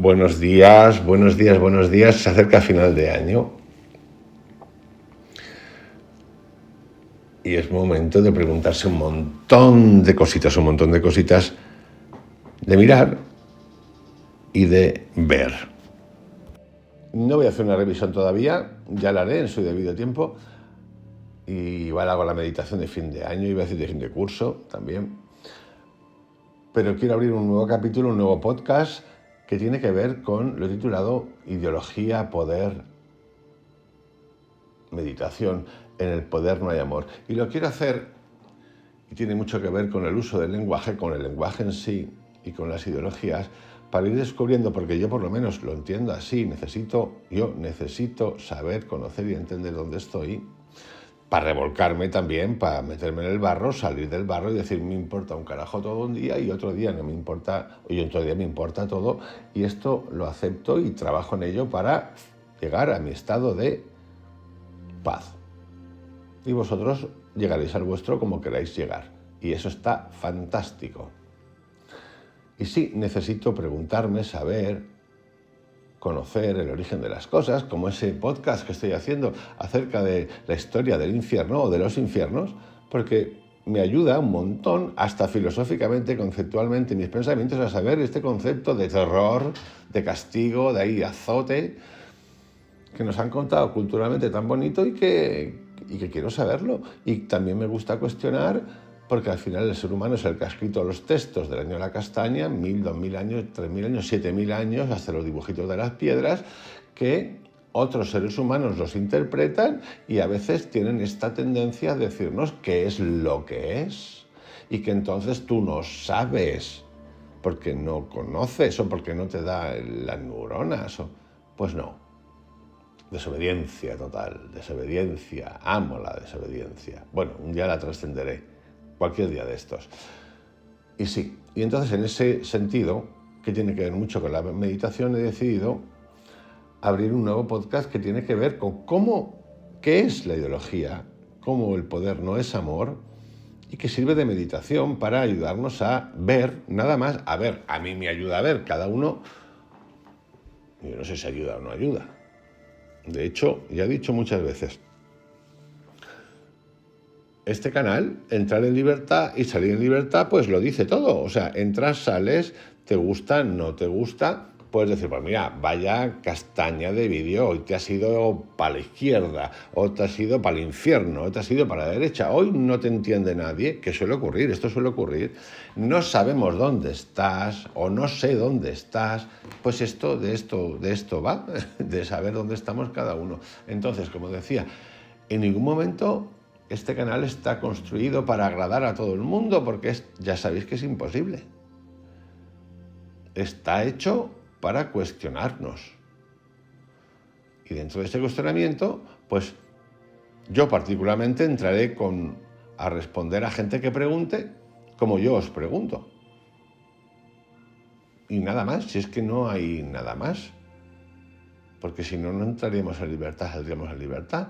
buenos días, buenos días, buenos días. Se acerca final de año y es momento de preguntarse un montón de cositas, de mirar y de ver. No voy a hacer una revisión todavía, ya la haré en su debido tiempo. Y igual hago la meditación de fin de año, iba a decir de fin de curso también. Pero quiero abrir un nuevo capítulo, un nuevo podcast que tiene que ver con lo titulado Ideología, Poder, Meditación. En el poder no hay amor. Y lo quiero hacer, y tiene mucho que ver con el uso del lenguaje, con el lenguaje en sí y con las ideologías, para ir descubriendo, porque yo por lo menos lo entiendo así, necesito saber, conocer y entender dónde estoy, para revolcarme también, para meterme en el barro, salir del barro y decir, me importa un carajo todo un día y otro día no me importa, y otro día me importa todo, y esto lo acepto y trabajo en ello para llegar a mi estado de paz. Y vosotros llegaréis al vuestro como queráis llegar, y eso está fantástico. Y sí, necesito preguntarme, saber, conocer el origen de las cosas, como ese podcast que estoy haciendo acerca de la historia del infierno o de los infiernos, porque me ayuda un montón, hasta filosóficamente, conceptualmente, mis pensamientos, a saber este concepto de terror, de castigo, de ahí azote, que nos han contado culturalmente tan bonito y que quiero saberlo. Y también me gusta cuestionar, porque al final el ser humano es el que ha escrito los textos del año de la castaña, 1000, 2000 años, 3000 años, 7000 años, hasta los dibujitos de las piedras, que otros seres humanos los interpretan y a veces tienen esta tendencia a decirnos qué es lo que es y que entonces tú no sabes porque no conoces o porque no te da las neuronas. Pues no. Desobediencia total, desobediencia, amo la desobediencia. Bueno, un día la trascenderé, cualquier día de estos. Y sí, y entonces en ese sentido, que tiene que ver mucho con la meditación, he decidido abrir un nuevo podcast que tiene que ver con qué es la ideología, cómo el poder no es amor y que sirve de meditación para ayudarnos a ver, nada más, a mí me ayuda a ver, cada uno, yo no sé si ayuda o no ayuda. De hecho, ya he dicho muchas veces, este canal, entrar en libertad y salir en libertad, pues lo dice todo. O sea, entras, sales, te gusta, no te gusta. Puedes decir, pues mira, vaya castaña de vídeo, hoy te has ido para la izquierda, o te has ido para el infierno, o te has ido para la derecha. Hoy no te entiende nadie, que suele ocurrir, esto suele ocurrir. No sabemos dónde estás, o no sé dónde estás. Pues de esto va, de saber dónde estamos cada uno. Entonces, como decía, en ningún momento este canal está construido para agradar a todo el mundo, porque ya sabéis que es imposible. Está hecho para cuestionarnos. Y dentro de ese cuestionamiento, pues yo particularmente entraré a responder a gente que pregunte como yo os pregunto. Y nada más, si es que no hay nada más. Porque si no, no entraríamos en libertad, saldríamos en libertad.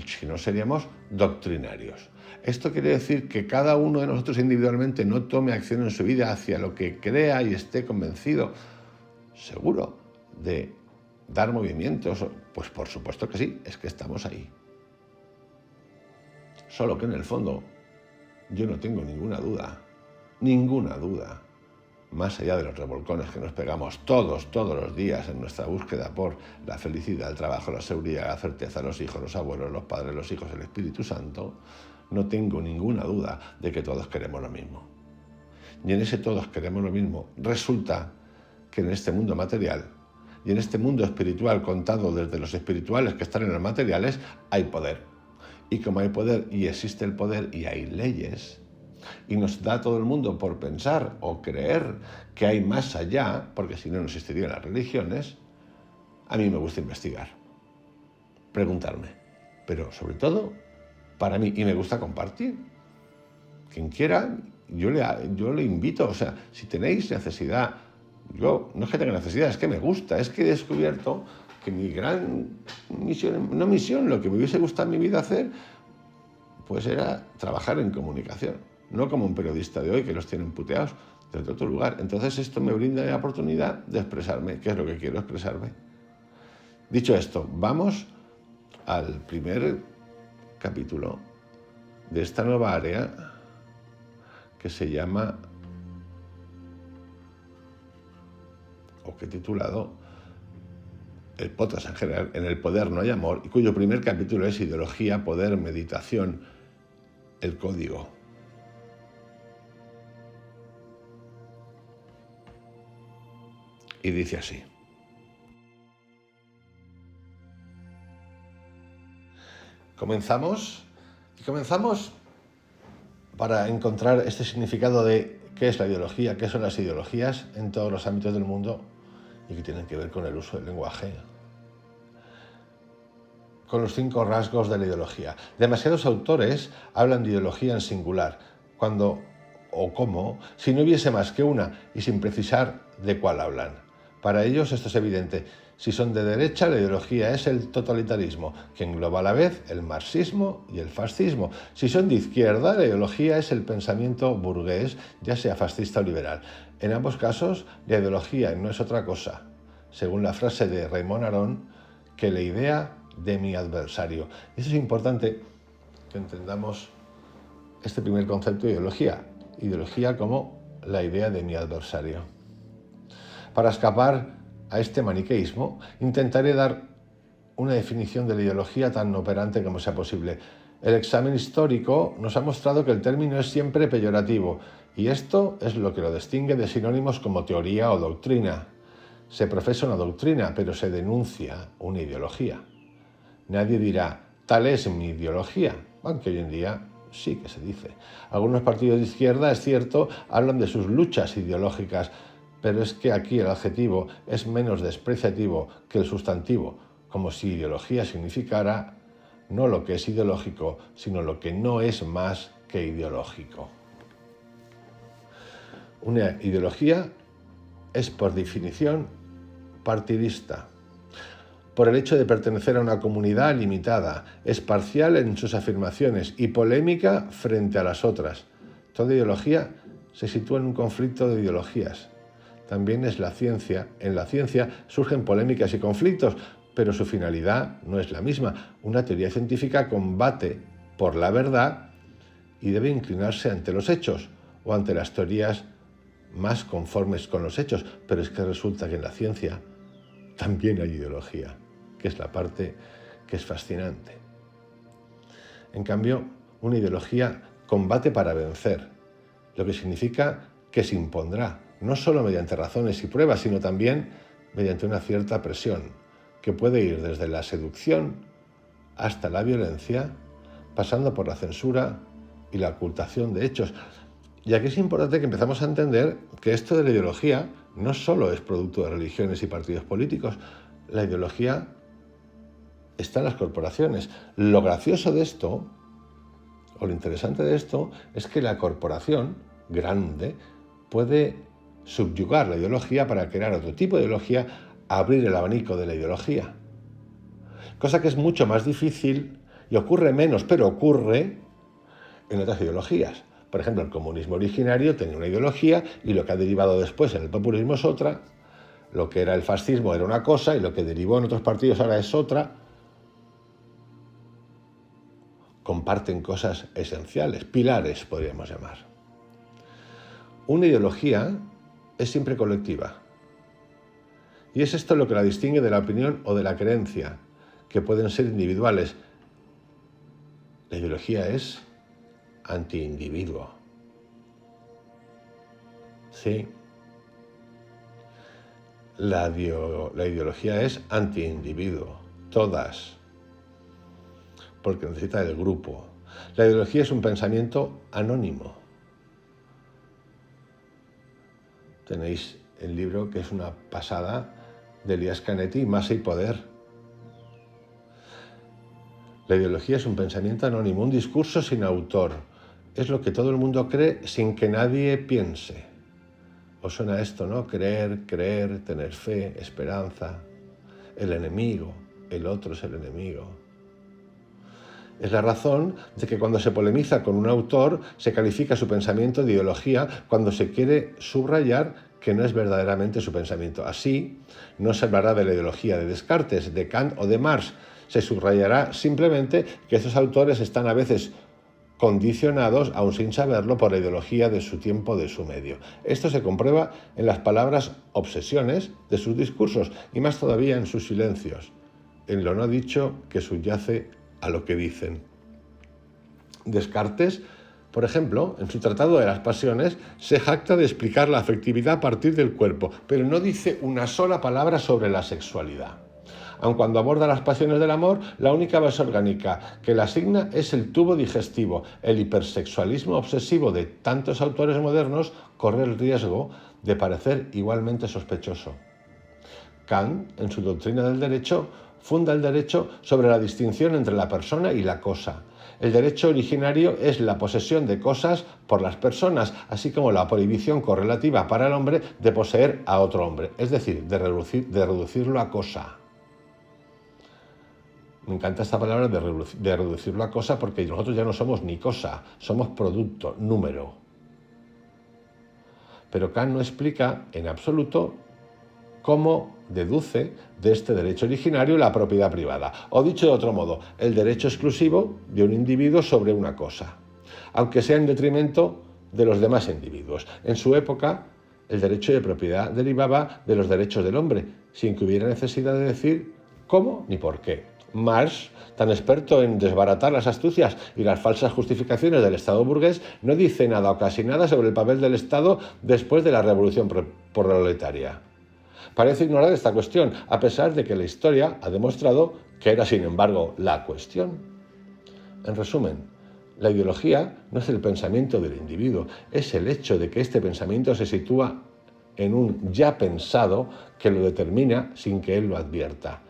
Si no, seríamos doctrinarios. Esto quiere decir que cada uno de nosotros individualmente no tome acción en su vida hacia lo que crea y esté convencido, seguro, de dar movimientos. Pues por supuesto que sí, es que estamos ahí. Solo que en el fondo yo no tengo ninguna duda, más allá de los revolcones que nos pegamos todos los días en nuestra búsqueda por la felicidad, el trabajo, la seguridad, la certeza, los hijos, los abuelos, los padres, los hijos, el Espíritu Santo, no tengo ninguna duda de que todos queremos lo mismo. Y en ese todos queremos lo mismo, resulta que en este mundo material y en este mundo espiritual contado desde los espirituales que están en los materiales, hay poder. Y como hay poder y existe el poder y hay leyes, y nos da todo el mundo por pensar o creer que hay más allá, porque si no, no existirían las religiones, a mí me gusta investigar, preguntarme, pero sobre todo para mí, y me gusta compartir. Quien quiera, yo le invito, o sea, si tenéis necesidad, yo no es que tenga necesidad, es que me gusta, es que he descubierto que mi gran misión, lo que me hubiese gustado en mi vida hacer, pues era trabajar en comunicación. No como un periodista de hoy que los tienen puteados. desde otro lugar. Entonces esto me brinda la oportunidad de expresarme, que es lo que quiero expresarme. Dicho esto, vamos al primer capítulo de esta nueva área que se llama, o que he titulado el podcast en general, En el poder no hay amor, y cuyo primer capítulo es Ideología, Poder, Meditación, el código. Y dice así. Comenzamos para encontrar este significado de qué es la ideología, qué son las ideologías en todos los ámbitos del mundo y que tienen que ver con el uso del lenguaje. Con los 5 rasgos de la ideología. Demasiados autores hablan de ideología en singular, cuando o cómo, si no hubiese más que una y sin precisar de cuál hablan. Para ellos esto es evidente. Si son de derecha, la ideología es el totalitarismo, que engloba a la vez el marxismo y el fascismo. Si son de izquierda, la ideología es el pensamiento burgués, ya sea fascista o liberal. En ambos casos, la ideología no es otra cosa, según la frase de Raymond Aron, que la idea de mi adversario. Eso es importante que entendamos este primer concepto de ideología. Ideología como la idea de mi adversario. Para escapar a este maniqueísmo, intentaré dar una definición de la ideología tan operante como sea posible. El examen histórico nos ha mostrado que el término es siempre peyorativo, y esto es lo que lo distingue de sinónimos como teoría o doctrina. Se profesa una doctrina, pero se denuncia una ideología. Nadie dirá, tal es mi ideología, aunque hoy en día sí que se dice. Algunos partidos de izquierda, es cierto, hablan de sus luchas ideológicas, pero es que aquí el adjetivo es menos despreciativo que el sustantivo, como si ideología significara no lo que es ideológico, sino lo que no es más que ideológico. Una ideología es, por definición, partidista. Por el hecho de pertenecer a una comunidad limitada, es parcial en sus afirmaciones y polémica frente a las otras. Toda ideología se sitúa en un conflicto de ideologías. También es la ciencia. En la ciencia surgen polémicas y conflictos, pero su finalidad no es la misma. Una teoría científica combate por la verdad y debe inclinarse ante los hechos o ante las teorías más conformes con los hechos, pero es que resulta que en la ciencia también hay ideología, que es la parte que es fascinante. En cambio, una ideología combate para vencer, lo que significa que se impondrá, no solo mediante razones y pruebas, sino también mediante una cierta presión, que puede ir desde la seducción hasta la violencia, pasando por la censura y la ocultación de hechos. Y aquí es importante que empezamos a entender que esto de la ideología no solo es producto de religiones y partidos políticos. La ideología está en las corporaciones. Lo gracioso de esto, o lo interesante de esto, es que la corporación grande puede subyugar la ideología para crear otro tipo de ideología, abrir el abanico de la ideología. Cosa que es mucho más difícil y ocurre menos, pero ocurre en otras ideologías. Por ejemplo, el comunismo originario tenía una ideología y lo que ha derivado después en el populismo es otra. Lo que era el fascismo era una cosa y lo que derivó en otros partidos ahora es otra. Comparten cosas esenciales, pilares podríamos llamar. Una ideología es siempre colectiva. Y es esto lo que la distingue de la opinión o de la creencia, que pueden ser individuales. La ideología es anti-individuo. Sí. La ideología es anti-individuo. Todas. Porque necesita del grupo. La ideología es un pensamiento anónimo. Tenéis el libro que es una pasada de Elias Canetti, Masa y Poder. La ideología es un pensamiento anónimo, un discurso sin autor. Es lo que todo el mundo cree sin que nadie piense. ¿Os suena esto, no? Creer, tener fe, esperanza. El enemigo, el otro es el enemigo. Es la razón de que cuando se polemiza con un autor se califica su pensamiento de ideología cuando se quiere subrayar que no es verdaderamente su pensamiento. Así, no se hablará de la ideología de Descartes, de Kant o de Marx. Se subrayará simplemente que estos autores están a veces condicionados, aun sin saberlo, por la ideología de su tiempo, de su medio. Esto se comprueba en las palabras obsesiones de sus discursos y más todavía en sus silencios, en lo no dicho que subyace a lo que dicen. Descartes, por ejemplo, en su Tratado de las Pasiones, se jacta de explicar la afectividad a partir del cuerpo, pero no dice una sola palabra sobre la sexualidad. Aun cuando aborda las pasiones del amor, la única base orgánica que la asigna es el tubo digestivo. El hipersexualismo obsesivo de tantos autores modernos corre el riesgo de parecer igualmente sospechoso. Kant, en su doctrina del derecho, funda el derecho sobre la distinción entre la persona y la cosa. El derecho originario es la posesión de cosas por las personas, así como la prohibición correlativa para el hombre de poseer a otro hombre, es decir, de reducirlo a cosa. Me encanta esta palabra de reducirlo a cosa porque nosotros ya no somos ni cosa, somos producto, número. Pero Kant no explica en absoluto cómo deduce de este derecho originario la propiedad privada, o dicho de otro modo, el derecho exclusivo de un individuo sobre una cosa, aunque sea en detrimento de los demás individuos. En su época, el derecho de propiedad derivaba de los derechos del hombre, sin que hubiera necesidad de decir cómo ni por qué. Marx, tan experto en desbaratar las astucias y las falsas justificaciones del Estado burgués, no dice nada o casi nada sobre el papel del Estado después de la revolución proletaria. Parece ignorar esta cuestión, a pesar de que la historia ha demostrado que era, sin embargo, la cuestión. En resumen, la ideología no es el pensamiento del individuo, es el hecho de que este pensamiento se sitúa en un ya pensado que lo determina sin que él lo advierta.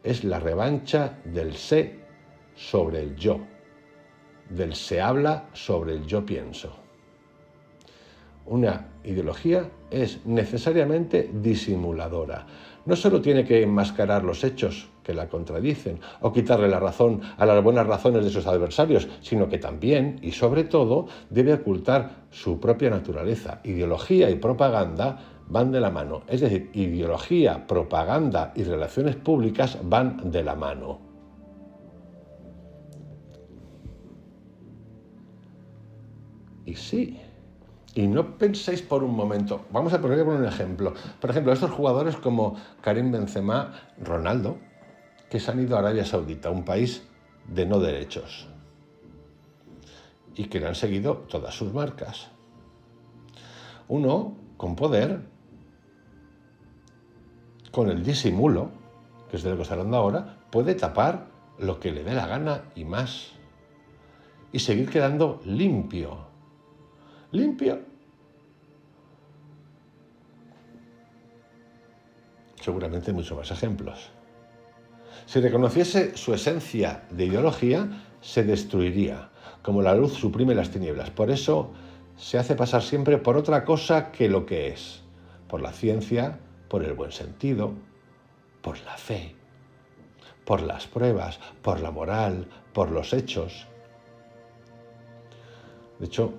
Es la revancha del sé sobre el yo, del se habla sobre el yo pienso. Una ideología es necesariamente disimuladora. No solo tiene que enmascarar los hechos que la contradicen o quitarle la razón a las buenas razones de sus adversarios, sino que también y sobre todo debe ocultar su propia naturaleza. Ideología y propaganda van de la mano, es decir, ideología, propaganda y relaciones públicas van de la mano. Y sí. Y no penséis por un momento, vamos a poner un ejemplo. Por ejemplo, estos jugadores como Karim Benzema, Ronaldo, que se han ido a Arabia Saudita, un país de no derechos, y que le han seguido todas sus marcas. Uno, con poder, con el disimulo, que es de lo que está hablando ahora, puede tapar lo que le dé la gana y más, y seguir quedando limpio. Limpio. Seguramente muchos más ejemplos. Si reconociese su esencia de ideología, se destruiría, como la luz suprime las tinieblas. Por eso se hace pasar siempre por otra cosa que lo que es, por la ciencia, por el buen sentido, por la fe, por las pruebas, por la moral, por los hechos. De hecho,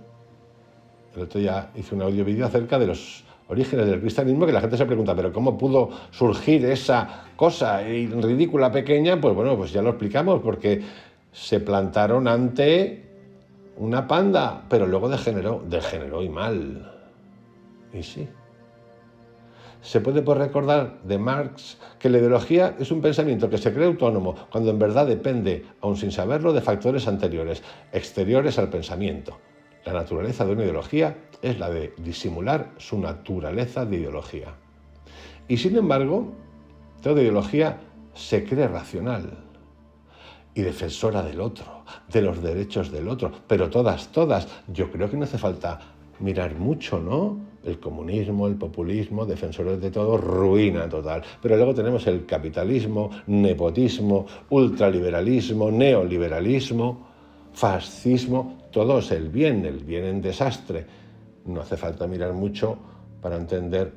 el otro día hice un audio-vídeo acerca de los orígenes del cristianismo, que la gente se pregunta, ¿pero cómo pudo surgir esa cosa ridícula pequeña? Pues bueno, pues ya lo explicamos, porque se plantaron ante una panda, pero luego degeneró y mal. Y sí. Se puede recordar de Marx que la ideología es un pensamiento que se cree autónomo, cuando en verdad depende, aun sin saberlo, de factores anteriores, exteriores al pensamiento. La naturaleza de una ideología es la de disimular su naturaleza de ideología. Y sin embargo, toda ideología se cree racional y defensora del otro, de los derechos del otro, pero todas, yo creo que no hace falta mirar mucho, ¿no? El comunismo, el populismo, defensores de todo, ruina total. Pero luego tenemos el capitalismo, nepotismo, ultraliberalismo, neoliberalismo, fascismo, todo es el bien en desastre. No hace falta mirar mucho para entender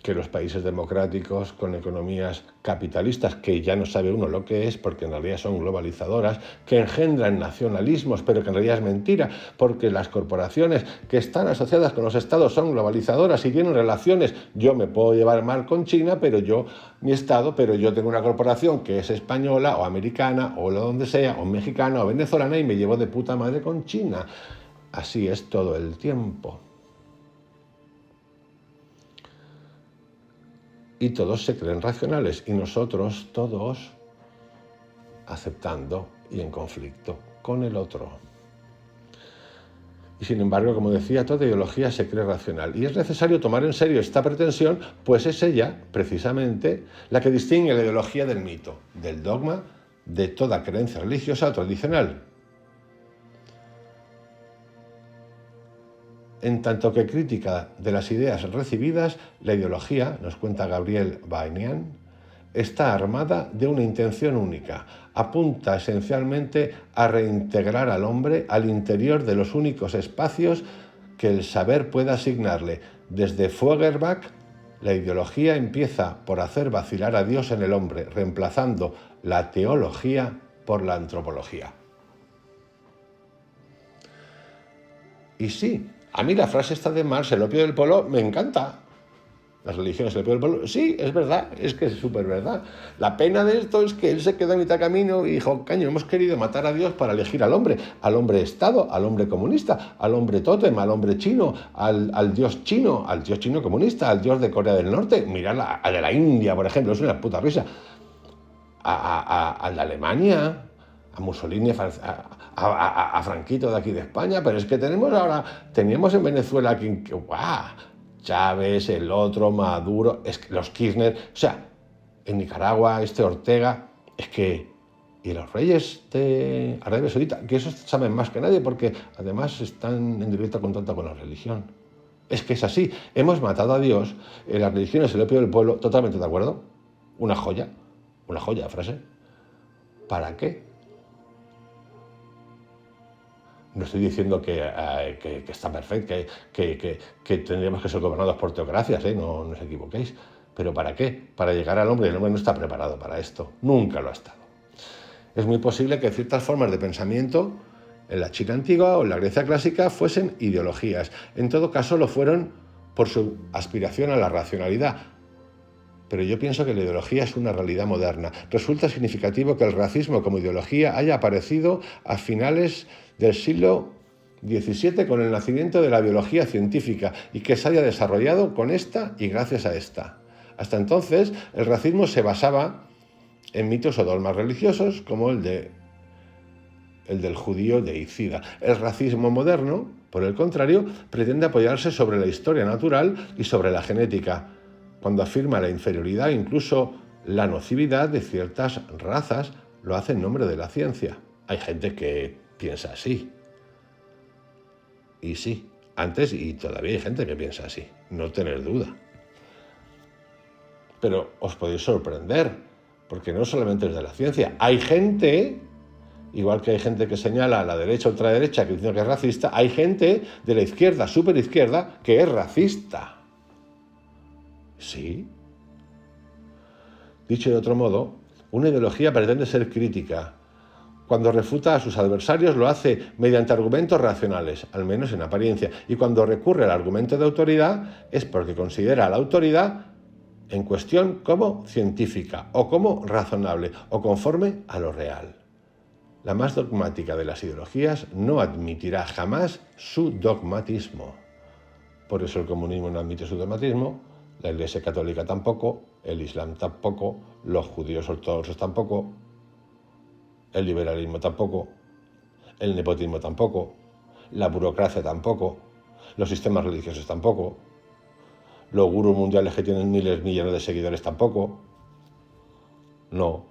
que los países democráticos con economías capitalistas, que ya no sabe uno lo que es, porque en realidad son globalizadoras, que engendran nacionalismos, pero que en realidad es mentira, porque las corporaciones que están asociadas con los estados son globalizadoras y tienen relaciones. Yo me puedo llevar mal con China, pero yo tengo una corporación que es española o americana o lo donde sea, o mexicana o venezolana, y me llevo de puta madre con China. Así es todo el tiempo. Y todos se creen racionales, y nosotros todos aceptando y en conflicto con el otro. Y sin embargo, como decía, toda ideología se cree racional. Y es necesario tomar en serio esta pretensión, pues es ella, precisamente, la que distingue la ideología del mito, del dogma, de toda creencia religiosa tradicional. En tanto que crítica de las ideas recibidas, la ideología, nos cuenta Gabriel Bainian, está armada de una intención única. Apunta esencialmente a reintegrar al hombre al interior de los únicos espacios que el saber pueda asignarle. Desde Feuerbach, la ideología empieza por hacer vacilar a Dios en el hombre, reemplazando la teología por la antropología. Y sí, a mí la frase esta de Marx, el opio del pueblo, me encanta. Las religiones, el opio del pueblo, sí, es verdad, es que es súper verdad. La pena de esto es que él se quedó a mitad camino y dijo, caño, hemos querido matar a Dios para elegir al hombre Estado, al hombre comunista, al hombre tótem, al hombre chino, al dios chino comunista, al dios de Corea del Norte, mirad al de la India, por ejemplo, es una puta risa. Al de Alemania, a Mussolini, a Franquito de aquí de España, pero es que teníamos en Venezuela aquí, Chávez, el otro, Maduro, es que los Kirchner, o sea, en Nicaragua, Ortega, es que, y los reyes de Arabia Saudita, que esos saben más que nadie, porque además están en directo contacto con la religión. Es que es así, hemos matado a Dios, las religiones, el opio del pueblo, totalmente de acuerdo, una joya de frase. ¿Para qué? No estoy diciendo que está perfecto, que tendríamos que ser gobernados por teocracias, no os equivoquéis. ¿Pero para qué? Para llegar al hombre. El hombre no está preparado para esto. Nunca lo ha estado. Es muy posible que ciertas formas de pensamiento en la China antigua o en la Grecia clásica fuesen ideologías. En todo caso, lo fueron por su aspiración a la racionalidad. Pero yo pienso que la ideología es una realidad moderna. Resulta significativo que el racismo como ideología haya aparecido a finales del siglo XVII con el nacimiento de la biología científica y que se haya desarrollado con esta y gracias a esta. Hasta entonces, el racismo se basaba en mitos o dogmas religiosos como el del judío deicida. El racismo moderno, por el contrario, pretende apoyarse sobre la historia natural y sobre la genética, cuando afirma la inferioridad e incluso la nocividad de ciertas razas, lo hace en nombre de la ciencia. Hay gente que piensa así. Y sí, antes y todavía hay gente que piensa así, no tener duda. Pero os podéis sorprender, porque no solamente es de la ciencia. Hay gente, igual que hay gente que señala a la derecha o ultraderecha que dice que es racista, hay gente de la izquierda, superizquierda, que es racista. Sí. Dicho de otro modo, una ideología pretende ser crítica. Cuando refuta a sus adversarios lo hace mediante argumentos racionales, al menos en apariencia, y cuando recurre al argumento de autoridad es porque considera a la autoridad en cuestión como científica, o como razonable, o conforme a lo real. La más dogmática de las ideologías no admitirá jamás su dogmatismo. Por eso el comunismo no admite su dogmatismo, la Iglesia Católica tampoco, el Islam tampoco, los judíos ortodoxos tampoco, el liberalismo tampoco, el nepotismo tampoco, la burocracia tampoco, los sistemas religiosos tampoco, los gurús mundiales que tienen miles, millones de seguidores tampoco. No.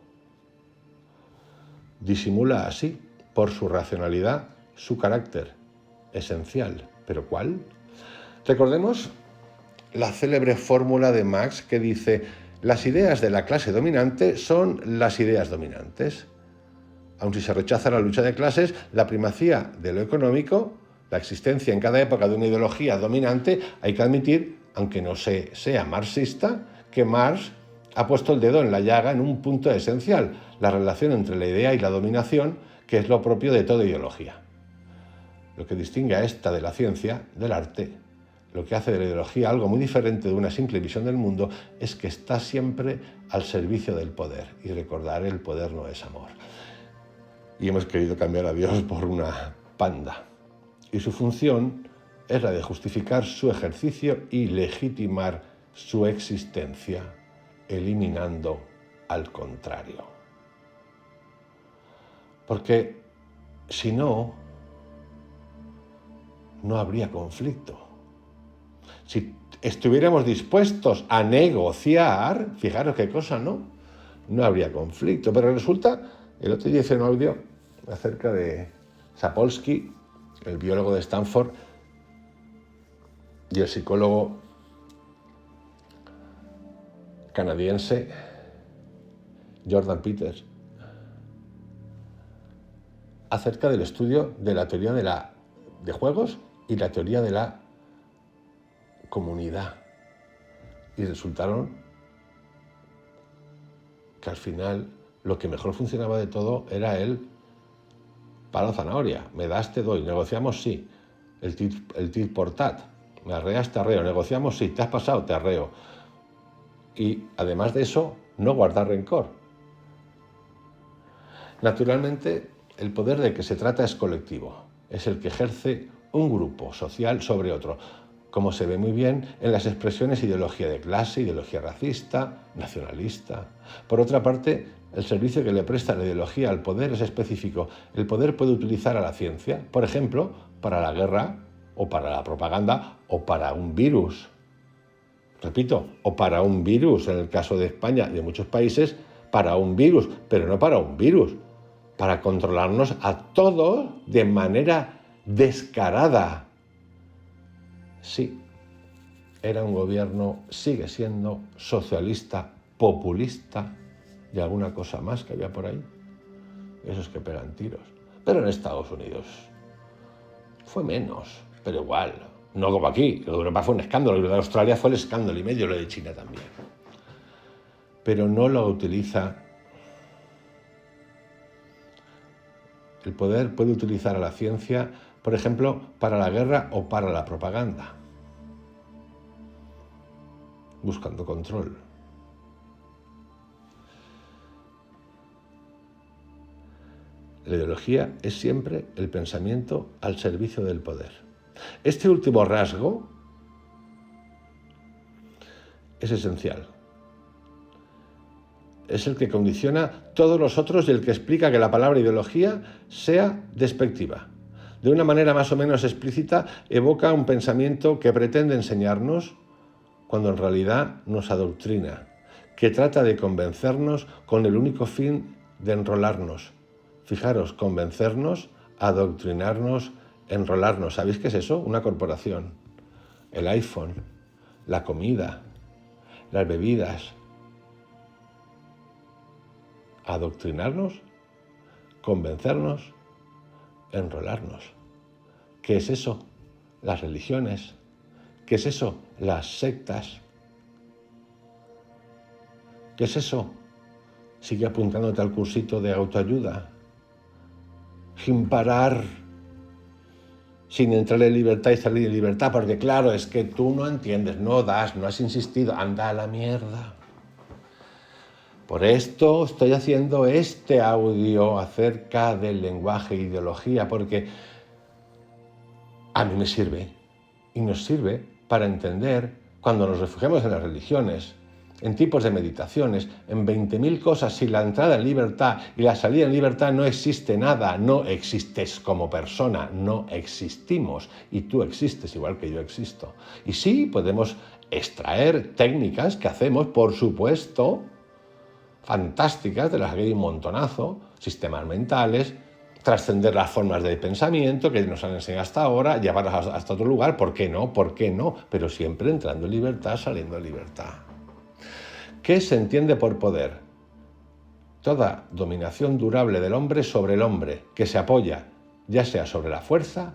Disimula así, por su racionalidad, su carácter esencial. ¿Pero cuál? Recordemos la célebre fórmula de Marx que dice: las ideas de la clase dominante son las ideas dominantes. Aun si se rechaza la lucha de clases, la primacía de lo económico, la existencia en cada época de una ideología dominante, hay que admitir aunque no sea marxista, que Marx ha puesto el dedo en la llaga en un punto esencial, la relación entre la idea y la dominación, que es lo propio de toda ideología. Lo que distingue a esta de la ciencia, del arte, lo que hace de la ideología algo muy diferente de una simple visión del mundo, es que está siempre al servicio del poder. Y recordar, el poder no es amor. Y hemos querido cambiar a Dios por una panda. Y su función es la de justificar su ejercicio y legitimar su existencia, eliminando al contrario. Porque si no, no habría conflicto. Si estuviéramos dispuestos a negociar, fijaros qué cosa, ¿no? No habría conflicto. Pero resulta, el otro día hice un audio acerca de Sapolsky, el biólogo de Stanford, y el psicólogo canadiense Jordan Peters, acerca del estudio de la teoría de juegos y la teoría de la comunidad. Y resultaron que al final lo que mejor funcionaba de todo era el palo zanahoria. Me das, te doy. Negociamos, sí. El tit por tat. Me arreas, te arreo. Negociamos, sí. Te has pasado, te arreo. Y además de eso, no guardar rencor. Naturalmente, el poder del que se trata es colectivo. Es el que ejerce un grupo social sobre otro, como se ve muy bien en las expresiones ideología de clase, ideología racista, nacionalista. Por otra parte, el servicio que le presta la ideología al poder es específico. El poder puede utilizar a la ciencia, por ejemplo, para la guerra, o para la propaganda, o para un virus. Repito, o para un virus, en el caso de España y de muchos países, para un virus, pero no para un virus, para controlarnos a todos de manera descarada. Sí, era un gobierno, sigue siendo socialista, populista y alguna cosa más que había por ahí. Esos que pegan tiros. Pero en Estados Unidos fue menos, pero igual. No como aquí, lo de Europa fue un escándalo, lo de Australia fue el escándalo y medio, lo de China también. Pero no lo utiliza. El poder puede utilizar a la ciencia, por ejemplo, para la guerra o para la propaganda, buscando control. La ideología es siempre el pensamiento al servicio del poder. Este último rasgo es esencial. Es el que condiciona todos los otros y el que explica que la palabra ideología sea despectiva. De una manera más o menos explícita, evoca un pensamiento que pretende enseñarnos cuando en realidad nos adoctrina, que trata de convencernos con el único fin de enrolarnos. Fijaros, convencernos, adoctrinarnos, enrolarnos. ¿Sabéis qué es eso? Una corporación. El iPhone, la comida, las bebidas. Adoctrinarnos, convencernos, enrolarnos. ¿Qué es eso? Las religiones. ¿Qué es eso? Las sectas. ¿Qué es eso? Sigue apuntándote al cursito de autoayuda. Sin parar. Sin entrar en libertad y salir en libertad. Porque claro, es que tú no entiendes, no das, no has insistido. Anda a la mierda. Por esto estoy haciendo este audio acerca del lenguaje e ideología, porque a mí me sirve y nos sirve para entender cuando nos refugiamos en las religiones, en tipos de meditaciones, en 20.000 cosas. Si la entrada en libertad y la salida en libertad no existe nada, no existes como persona, no existimos y tú existes igual que yo existo. Y sí, podemos extraer técnicas que hacemos, por supuesto, fantásticas, de las que hay un montonazo, sistemas mentales, trascender las formas de pensamiento que nos han enseñado hasta ahora, llevarlas hasta otro lugar. ¿Por qué no? ¿Por qué no? Pero siempre entrando en libertad, saliendo en libertad. ¿Qué se entiende por poder? Toda dominación durable del hombre sobre el hombre, que se apoya ya sea sobre la fuerza,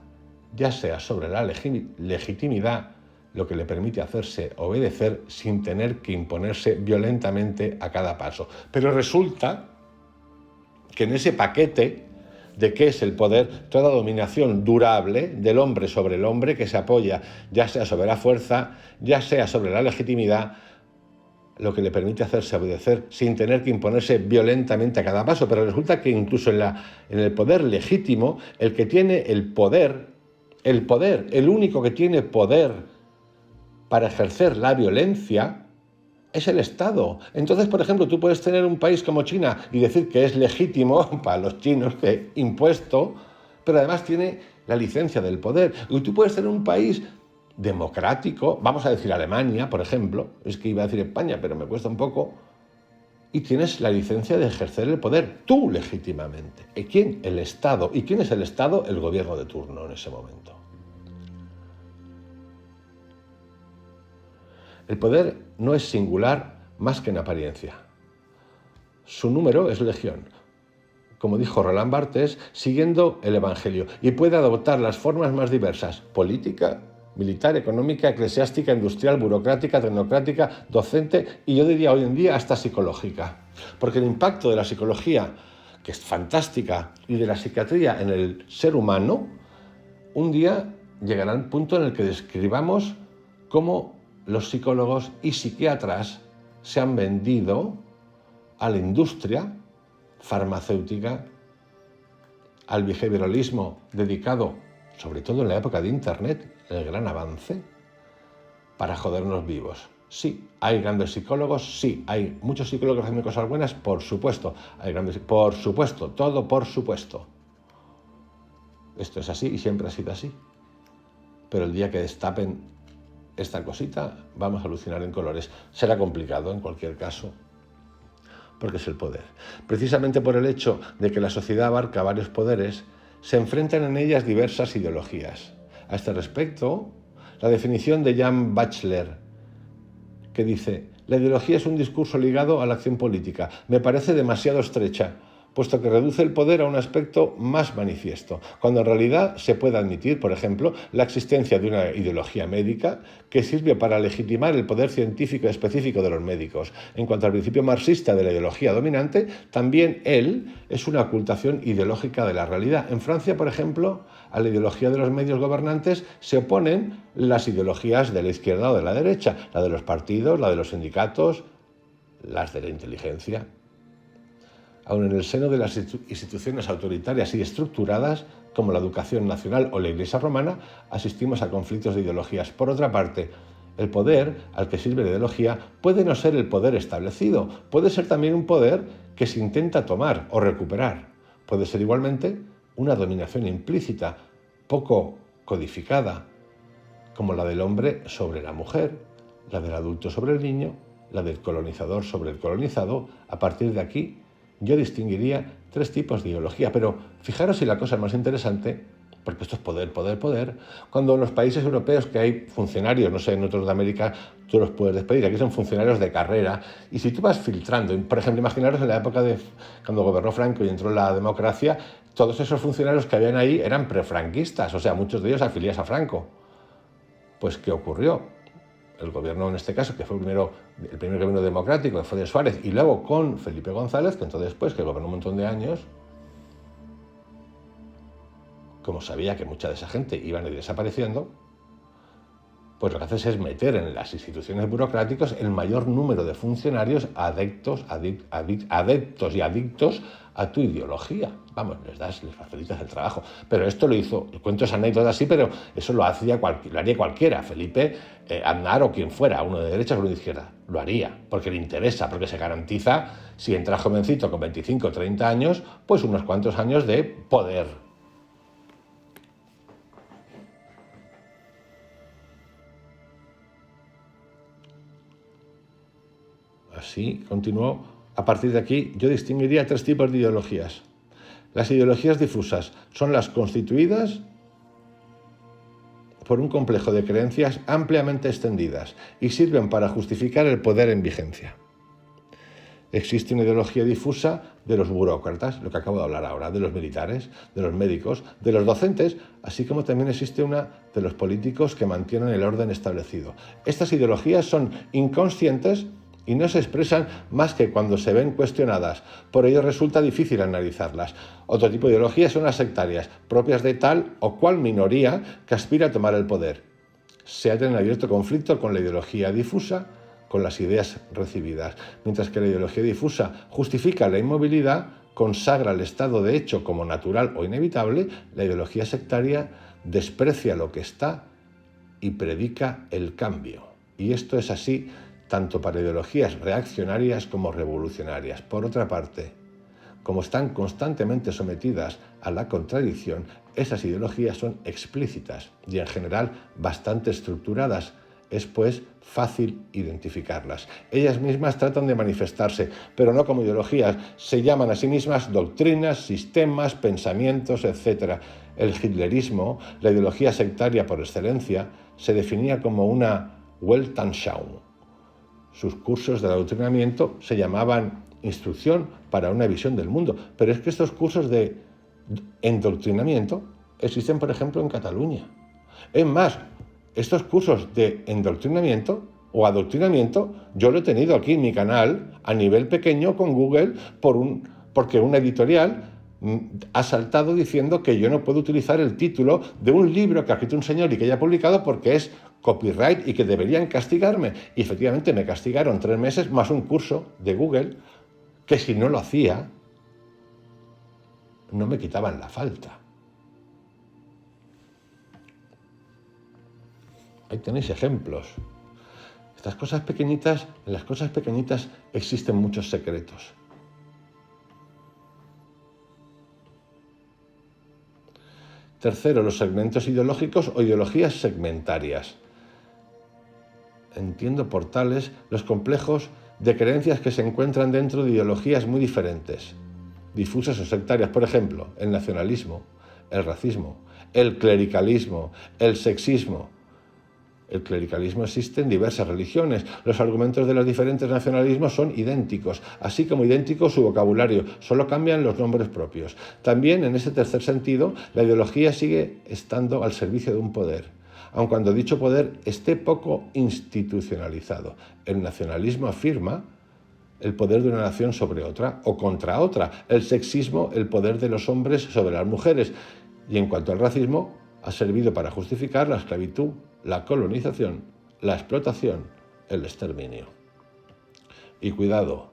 ya sea sobre la legitimidad, lo que le permite hacerse obedecer sin tener que imponerse violentamente a cada paso. Pero resulta que en ese paquete de qué es el poder, toda dominación durable del hombre sobre el hombre que se apoya ya sea sobre la fuerza, ya sea sobre la legitimidad, lo que le permite hacerse obedecer sin tener que imponerse violentamente a cada paso. Pero resulta que incluso en el poder legítimo, el que tiene el poder, el único que tiene poder para ejercer la violencia, es el Estado. Entonces, por ejemplo, tú puedes tener un país como China y decir que es legítimo para los chinos, que impuesto, pero además tiene la licencia del poder. Y tú puedes tener un país democrático, vamos a decir Alemania, por ejemplo, es que iba a decir España, pero me cuesta un poco, y tienes la licencia de ejercer el poder, tú legítimamente. ¿Y quién? El Estado. ¿Y quién es el Estado? El gobierno de turno en ese momento. El poder no es singular más que en apariencia. Su número es legión, como dijo Roland Barthes, siguiendo el Evangelio, y puede adoptar las formas más diversas: política, militar, económica, eclesiástica, industrial, burocrática, tecnocrática, docente y yo diría hoy en día hasta psicológica. Porque el impacto de la psicología, que es fantástica, y de la psiquiatría en el ser humano, un día llegará al punto en el que describamos cómo los psicólogos y psiquiatras se han vendido a la industria farmacéutica, al behavioralismo dedicado, sobre todo en la época de Internet, el gran avance, para jodernos vivos. Sí, hay grandes psicólogos, sí, hay muchos psicólogos haciendo cosas buenas, por supuesto, hay grandes, por supuesto, todo por supuesto. Esto es así y siempre ha sido así. Pero el día que destapen esta cosita, vamos a alucinar en colores. Será complicado en cualquier caso, porque es el poder. Precisamente por el hecho de que la sociedad abarca varios poderes, se enfrentan en ellas diversas ideologías. A este respecto, la definición de Jan Batchelor, que dice: la ideología es un discurso ligado a la acción política. Me parece demasiado estrecha, puesto que reduce el poder a un aspecto más manifiesto, cuando en realidad se puede admitir, por ejemplo, la existencia de una ideología médica que sirve para legitimar el poder científico específico de los médicos. En cuanto al principio marxista de la ideología dominante, también él es una ocultación ideológica de la realidad. En Francia, por ejemplo, a la ideología de los medios gobernantes se oponen las ideologías de la izquierda o de la derecha, la de los partidos, la de los sindicatos, las de la inteligencia. Aun en el seno de las instituciones autoritarias y estructuradas, como la educación nacional o la Iglesia romana, asistimos a conflictos de ideologías. Por otra parte, el poder al que sirve la ideología puede no ser el poder establecido, puede ser también un poder que se intenta tomar o recuperar. Puede ser igualmente una dominación implícita, poco codificada, como la del hombre sobre la mujer, la del adulto sobre el niño, la del colonizador sobre el colonizado. A partir de aquí, yo distinguiría tres tipos de ideología, pero fijaros si la cosa es más interesante, porque esto es poder, poder, poder, cuando en los países europeos que hay funcionarios, no sé, en otros de América tú los puedes despedir, aquí son funcionarios de carrera, y si tú vas filtrando, por ejemplo, imaginaros en la época de cuando gobernó Franco y entró la democracia, todos esos funcionarios que habían ahí eran prefranquistas, o sea, muchos de ellos afiliados a Franco. Pues, ¿qué ocurrió? El gobierno, en este caso, que fue el primer gobierno democrático, que fue de Suárez, y luego con Felipe González, que entró después, que gobernó un montón de años, como sabía que mucha de esa gente iban a ir desapareciendo, pues lo que haces es meter en las instituciones burocráticas el mayor número de funcionarios adeptos y adictos a tu ideología. Vamos, les facilitas el trabajo. Pero esto lo hizo, cuento esa anécdota así, pero eso lo haría cualquiera. Felipe, Aznar o quien fuera, uno de derecha o uno de izquierda, lo haría, porque le interesa, porque se garantiza, si entra jovencito con 25 o 30 años, pues unos cuantos años de poder. Así continuó. A partir de aquí, yo distinguiría tres tipos de ideologías. Las ideologías difusas son las constituidas por un complejo de creencias ampliamente extendidas y sirven para justificar el poder en vigencia. Existe una ideología difusa de los burócratas, lo que acabo de hablar ahora, de los militares, de los médicos, de los docentes, así como también existe una de los políticos que mantienen el orden establecido. Estas ideologías son inconscientes y no se expresan más que cuando se ven cuestionadas. Por ello resulta difícil analizarlas. Otro tipo de ideologías son las sectarias, propias de tal o cual minoría que aspira a tomar el poder. Se halla en abierto conflicto con la ideología difusa, con las ideas recibidas. Mientras que la ideología difusa justifica la inmovilidad, consagra el estado de hecho como natural o inevitable, la ideología sectaria desprecia lo que está y predica el cambio. Y esto es así tanto para ideologías reaccionarias como revolucionarias. Por otra parte, como están constantemente sometidas a la contradicción, esas ideologías son explícitas y en general bastante estructuradas. Es pues fácil identificarlas. Ellas mismas tratan de manifestarse, pero no como ideologías. Se llaman a sí mismas doctrinas, sistemas, pensamientos, etc. El hitlerismo, la ideología sectaria por excelencia, se definía como una Weltanschauung. Sus cursos de adoctrinamiento se llamaban Instrucción para una visión del mundo, pero es que estos cursos de endoctrinamiento existen, por ejemplo, en Cataluña. Es más, estos cursos de endoctrinamiento o adoctrinamiento yo lo he tenido aquí en mi canal a nivel pequeño con Google porque una editorial ha saltado diciendo que yo no puedo utilizar el título de un libro que ha escrito un señor y que haya publicado porque es copyright y que deberían castigarme. Y efectivamente me castigaron 3 meses más un curso de Google que si no lo hacía no me quitaban la falta. Ahí tenéis ejemplos. Estas cosas pequeñitas, en las cosas pequeñitas existen muchos secretos. Tercero, los segmentos ideológicos o ideologías segmentarias. Entiendo por tales los complejos de creencias que se encuentran dentro de ideologías muy diferentes, difusas o sectarias, por ejemplo, el nacionalismo, el racismo, el clericalismo, el sexismo. El clericalismo existe en diversas religiones. Los argumentos de los diferentes nacionalismos son idénticos, así como idéntico su vocabulario, solo cambian los nombres propios. También, en ese tercer sentido, la ideología sigue estando al servicio de un poder, aun cuando dicho poder esté poco institucionalizado. El nacionalismo afirma el poder de una nación sobre otra o contra otra. El sexismo, el poder de los hombres sobre las mujeres. Y en cuanto al racismo, ha servido para justificar la esclavitud, la colonización, la explotación, el exterminio. Y cuidado,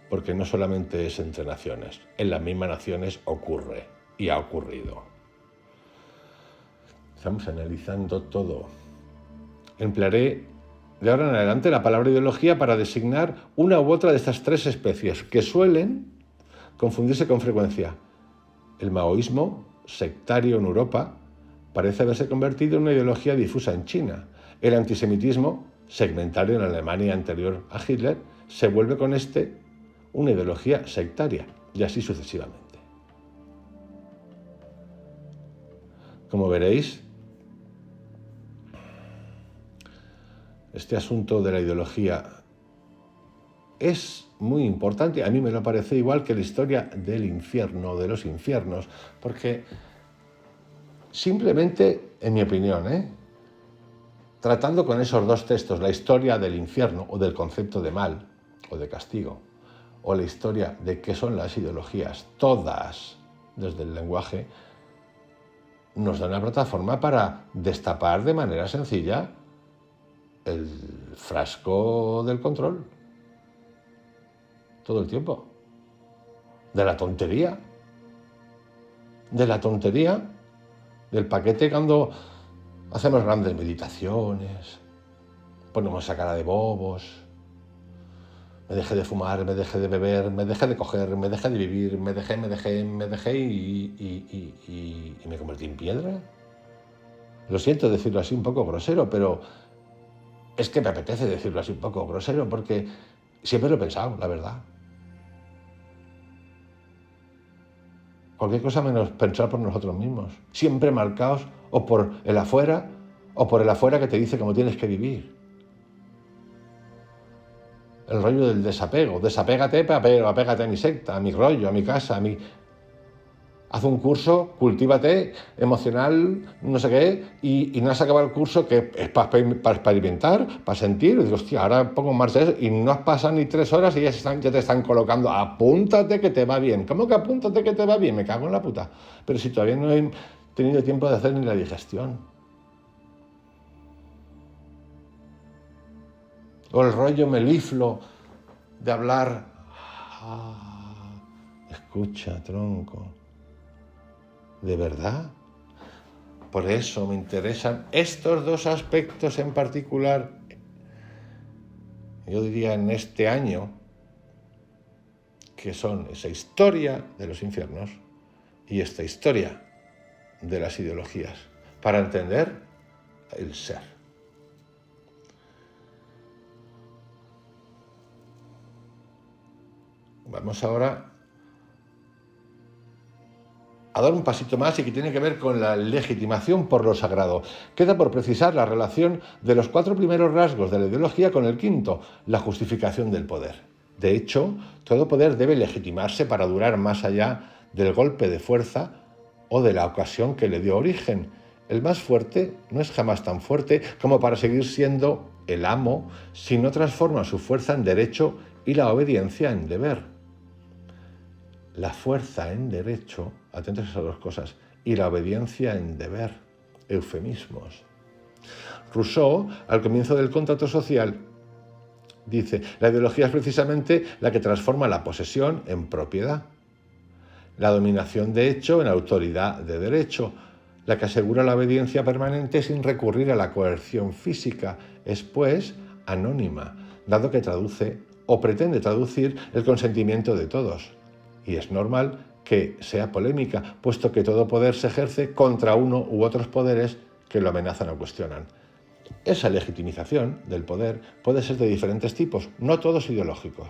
porque no solamente es entre naciones, en las mismas naciones ocurre y ha ocurrido. Estamos analizando todo. Emplearé de ahora en adelante la palabra ideología para designar una u otra de estas 3 especies que suelen confundirse con frecuencia. El maoísmo, sectario en Europa, parece haberse convertido en una ideología difusa en China. El antisemitismo, segmentario en Alemania anterior a Hitler, se vuelve con una ideología sectaria, y así sucesivamente. Como veréis, este asunto de la ideología es muy importante. A mí me lo parece igual que la historia del infierno, de los infiernos, porque simplemente, en mi opinión, tratando con esos 2 textos, la historia del infierno o del concepto de mal o de castigo, o la historia de qué son las ideologías, todas desde el lenguaje, nos da una plataforma para destapar de manera sencilla el frasco del control. Todo el tiempo. De la tontería. Del paquete cuando hacemos grandes meditaciones, ponemos esa cara de bobos, me dejé de fumar, me dejé de beber, me dejé de coger, me dejé de vivir, me dejé y me convertí en piedra. Lo siento decirlo así un poco grosero, pero es que me apetece decirlo así un poco grosero porque siempre lo he pensado, la verdad. Cualquier cosa menos pensar por nosotros mismos. Siempre marcados o por el afuera que te dice cómo tienes que vivir. el rollo del desapego. Desapégate, pero apégate a mi secta, a mi rollo, a mi casa, Haz un curso, cultívate, emocional, no sé qué, y no has acabado el curso que es para experimentar, para sentir. Y digo, hostia, ahora pongo en marcha eso, y no has pasado ni 3 horas y ya te están colocando, apúntate que te va bien. ¿Cómo que apúntate que te va bien? Me cago en la puta. Pero si todavía no he tenido tiempo de hacer ni la digestión. O el rollo melifluo de hablar. Escucha, tronco. ¿De verdad? Por eso me interesan estos 2 aspectos en particular, yo diría en este año, que son esa historia de los infiernos y esta historia de las ideologías, para entender el ser. Vamos ahora a dar un pasito más y que tiene que ver con la legitimación por lo sagrado. Queda por precisar la relación de los 4 primeros rasgos de la ideología con el quinto, la justificación del poder. De hecho, todo poder debe legitimarse para durar más allá del golpe de fuerza o de la ocasión que le dio origen. El más fuerte no es jamás tan fuerte como para seguir siendo el amo si no transforma su fuerza en derecho y la obediencia en deber. La fuerza en derecho, atentos a esas 2 cosas, y la obediencia en deber, eufemismos. Rousseau, al comienzo del contrato social, dice, la ideología es precisamente la que transforma la posesión en propiedad, la dominación de hecho en autoridad de derecho, la que asegura la obediencia permanente sin recurrir a la coerción física, es pues anónima, dado que traduce o pretende traducir el consentimiento de todos. Y es normal que sea polémica, puesto que todo poder se ejerce contra uno u otros poderes que lo amenazan o cuestionan. Esa legitimización del poder puede ser de diferentes tipos, no todos ideológicos.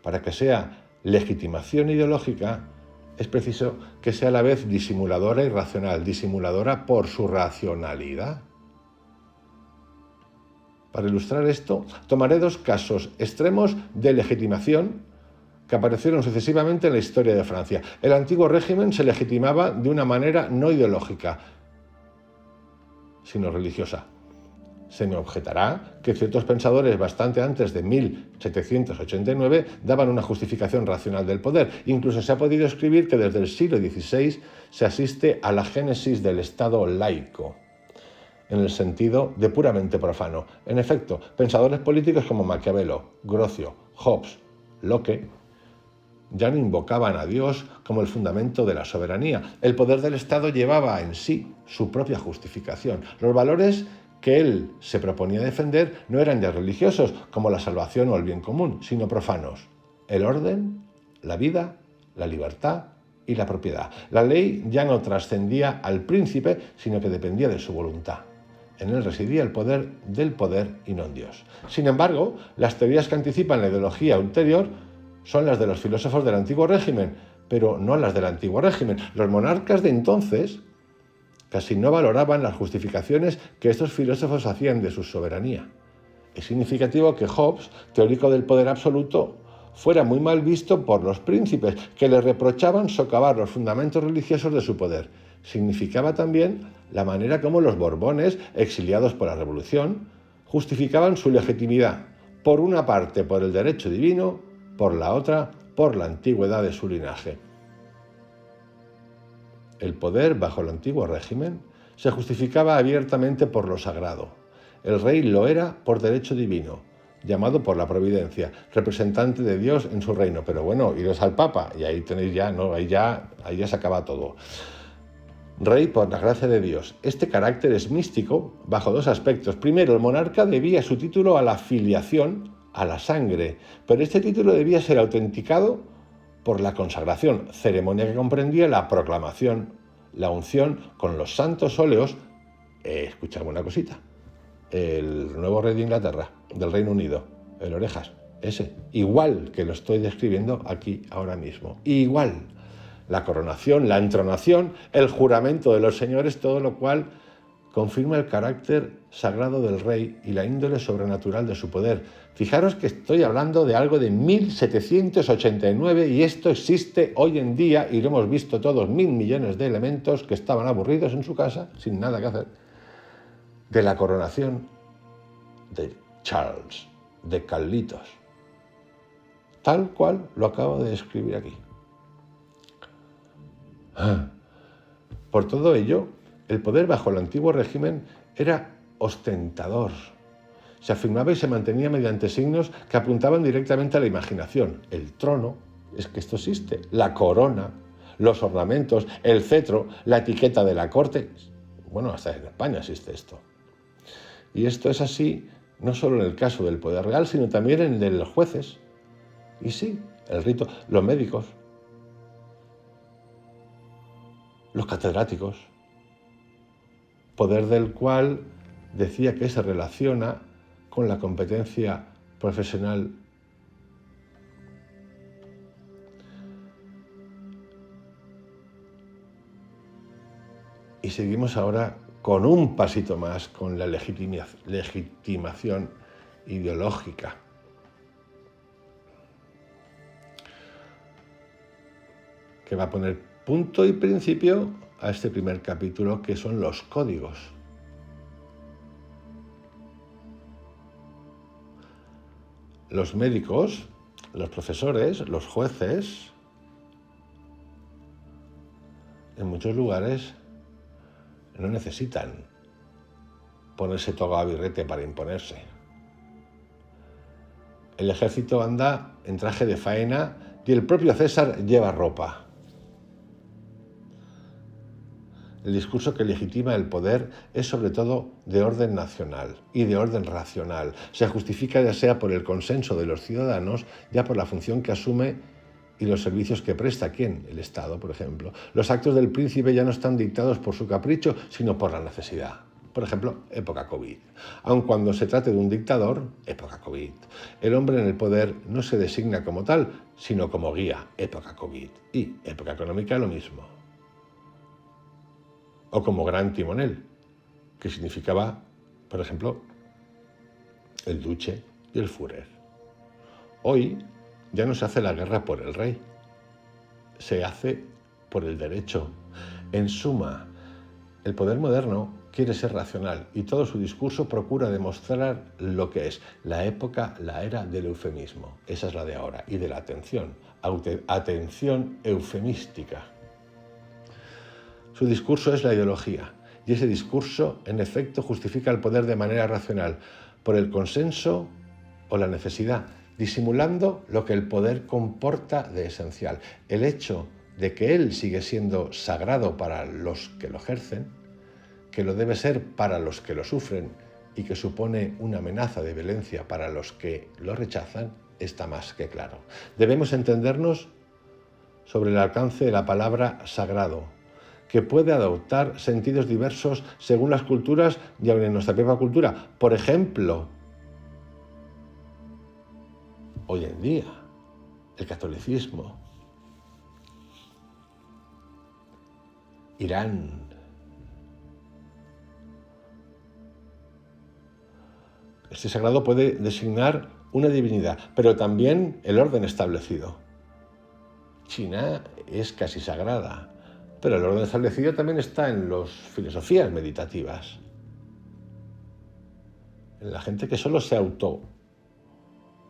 Para que sea legitimación ideológica, es preciso que sea a la vez disimuladora y racional, disimuladora por su racionalidad. Para ilustrar esto, tomaré 2 casos extremos de legitimación que aparecieron sucesivamente en la historia de Francia. El antiguo régimen se legitimaba de una manera no ideológica, sino religiosa. Se me objetará que ciertos pensadores bastante antes de 1789 daban una justificación racional del poder. Incluso se ha podido escribir que desde el siglo XVI se asiste a la génesis del Estado laico, en el sentido de puramente profano. En efecto, pensadores políticos como Maquiavelo, Grocio, Hobbes, Locke, ya no invocaban a Dios como el fundamento de la soberanía. El poder del Estado llevaba en sí su propia justificación. Los valores que él se proponía defender no eran ya religiosos, como la salvación o el bien común, sino profanos. El orden, la vida, la libertad y la propiedad. La ley ya no trascendía al príncipe, sino que dependía de su voluntad. En él residía el poder del poder y no en Dios. Sin embargo, las teorías que anticipan la ideología ulterior son las de los filósofos del antiguo régimen, pero no las del antiguo régimen. Los monarcas de entonces casi no valoraban las justificaciones que estos filósofos hacían de su soberanía. Es significativo que Hobbes, teórico del poder absoluto, fuera muy mal visto por los príncipes, que le reprochaban socavar los fundamentos religiosos de su poder. Significaba también la manera como los Borbones, exiliados por la Revolución, justificaban su legitimidad, por una parte por el derecho divino, por la otra por la antigüedad de su linaje. El poder bajo el antiguo régimen se justificaba abiertamente por lo sagrado. El rey lo era por derecho divino, llamado por la providencia, representante de Dios en su reino. Pero bueno, iros al Papa y ahí tenéis ya, ¿no? Ahí ya se acaba todo. Rey por la gracia de Dios. Este carácter es místico bajo 2 aspectos. Primero, el monarca debía su título a la filiación, a la sangre, pero este título debía ser autenticado por la consagración, ceremonia que comprendía la proclamación, la unción con los santos óleos. Escuchadme una cosita, el nuevo rey de Inglaterra, del Reino Unido, el Orejas, ese, igual que lo estoy describiendo aquí ahora mismo, igual. La coronación, la entronación, el juramento de los señores, todo lo cual confirma el carácter sagrado del rey y la índole sobrenatural de su poder. Fijaros que estoy hablando de algo de 1789 y esto existe hoy en día y lo hemos visto todos 1.000 millones de elementos que estaban aburridos en su casa, sin nada que hacer, de la coronación de Charles, de Carlitos, tal cual lo acabo de escribir aquí. Por todo ello, el poder bajo el antiguo régimen era ostentador. Se afirmaba y se mantenía mediante signos que apuntaban directamente a la imaginación. El trono, es que esto existe, la corona, los ornamentos, el cetro, la etiqueta de la corte. Bueno, hasta en España existe esto. Y esto es así no solo en el caso del poder real, sino también en el de los jueces. Y sí, el rito, los médicos, los catedráticos, poder del cual decía que se relaciona con la competencia profesional. Y seguimos ahora con un pasito más con la legitimación ideológica. Que va a poner punto y principio a este primer capítulo, que son los códigos. Los médicos, los profesores, los jueces, en muchos lugares no necesitan ponerse toga o birrete para imponerse. El ejército anda en traje de faena y el propio César lleva ropa. El discurso que legitima el poder es sobre todo de orden nacional y de orden racional. Se justifica ya sea por el consenso de los ciudadanos, ya por la función que asume y los servicios que presta. ¿Quién? El Estado, por ejemplo. Los actos del príncipe ya no están dictados por su capricho, sino por la necesidad. Por ejemplo, época COVID. Aun cuando se trate de un dictador, época COVID. El hombre en el poder no se designa como tal, sino como guía, época COVID. Y época económica, lo mismo. O como gran timonel, que significaba, por ejemplo, el duce y el Führer. Hoy ya no se hace la guerra por el rey, se hace por el derecho. En suma, el poder moderno quiere ser racional y todo su discurso procura demostrar lo que es la época, la era del eufemismo. Esa es la de ahora, y de la atención, atención eufemística. Su discurso es la ideología, y ese discurso, en efecto, justifica el poder de manera racional, por el consenso o la necesidad, disimulando lo que el poder comporta de esencial. El hecho de que él sigue siendo sagrado para los que lo ejercen, que lo debe ser para los que lo sufren y que supone una amenaza de violencia para los que lo rechazan, está más que claro. Debemos entendernos sobre el alcance de la palabra sagrado, que puede adoptar sentidos diversos según las culturas y aun en nuestra propia cultura. Por ejemplo, hoy en día, el catolicismo, Irán, este sagrado puede designar una divinidad, pero también el orden establecido. China es casi sagrada, pero el orden establecido también está en las filosofías meditativas. En la gente que solo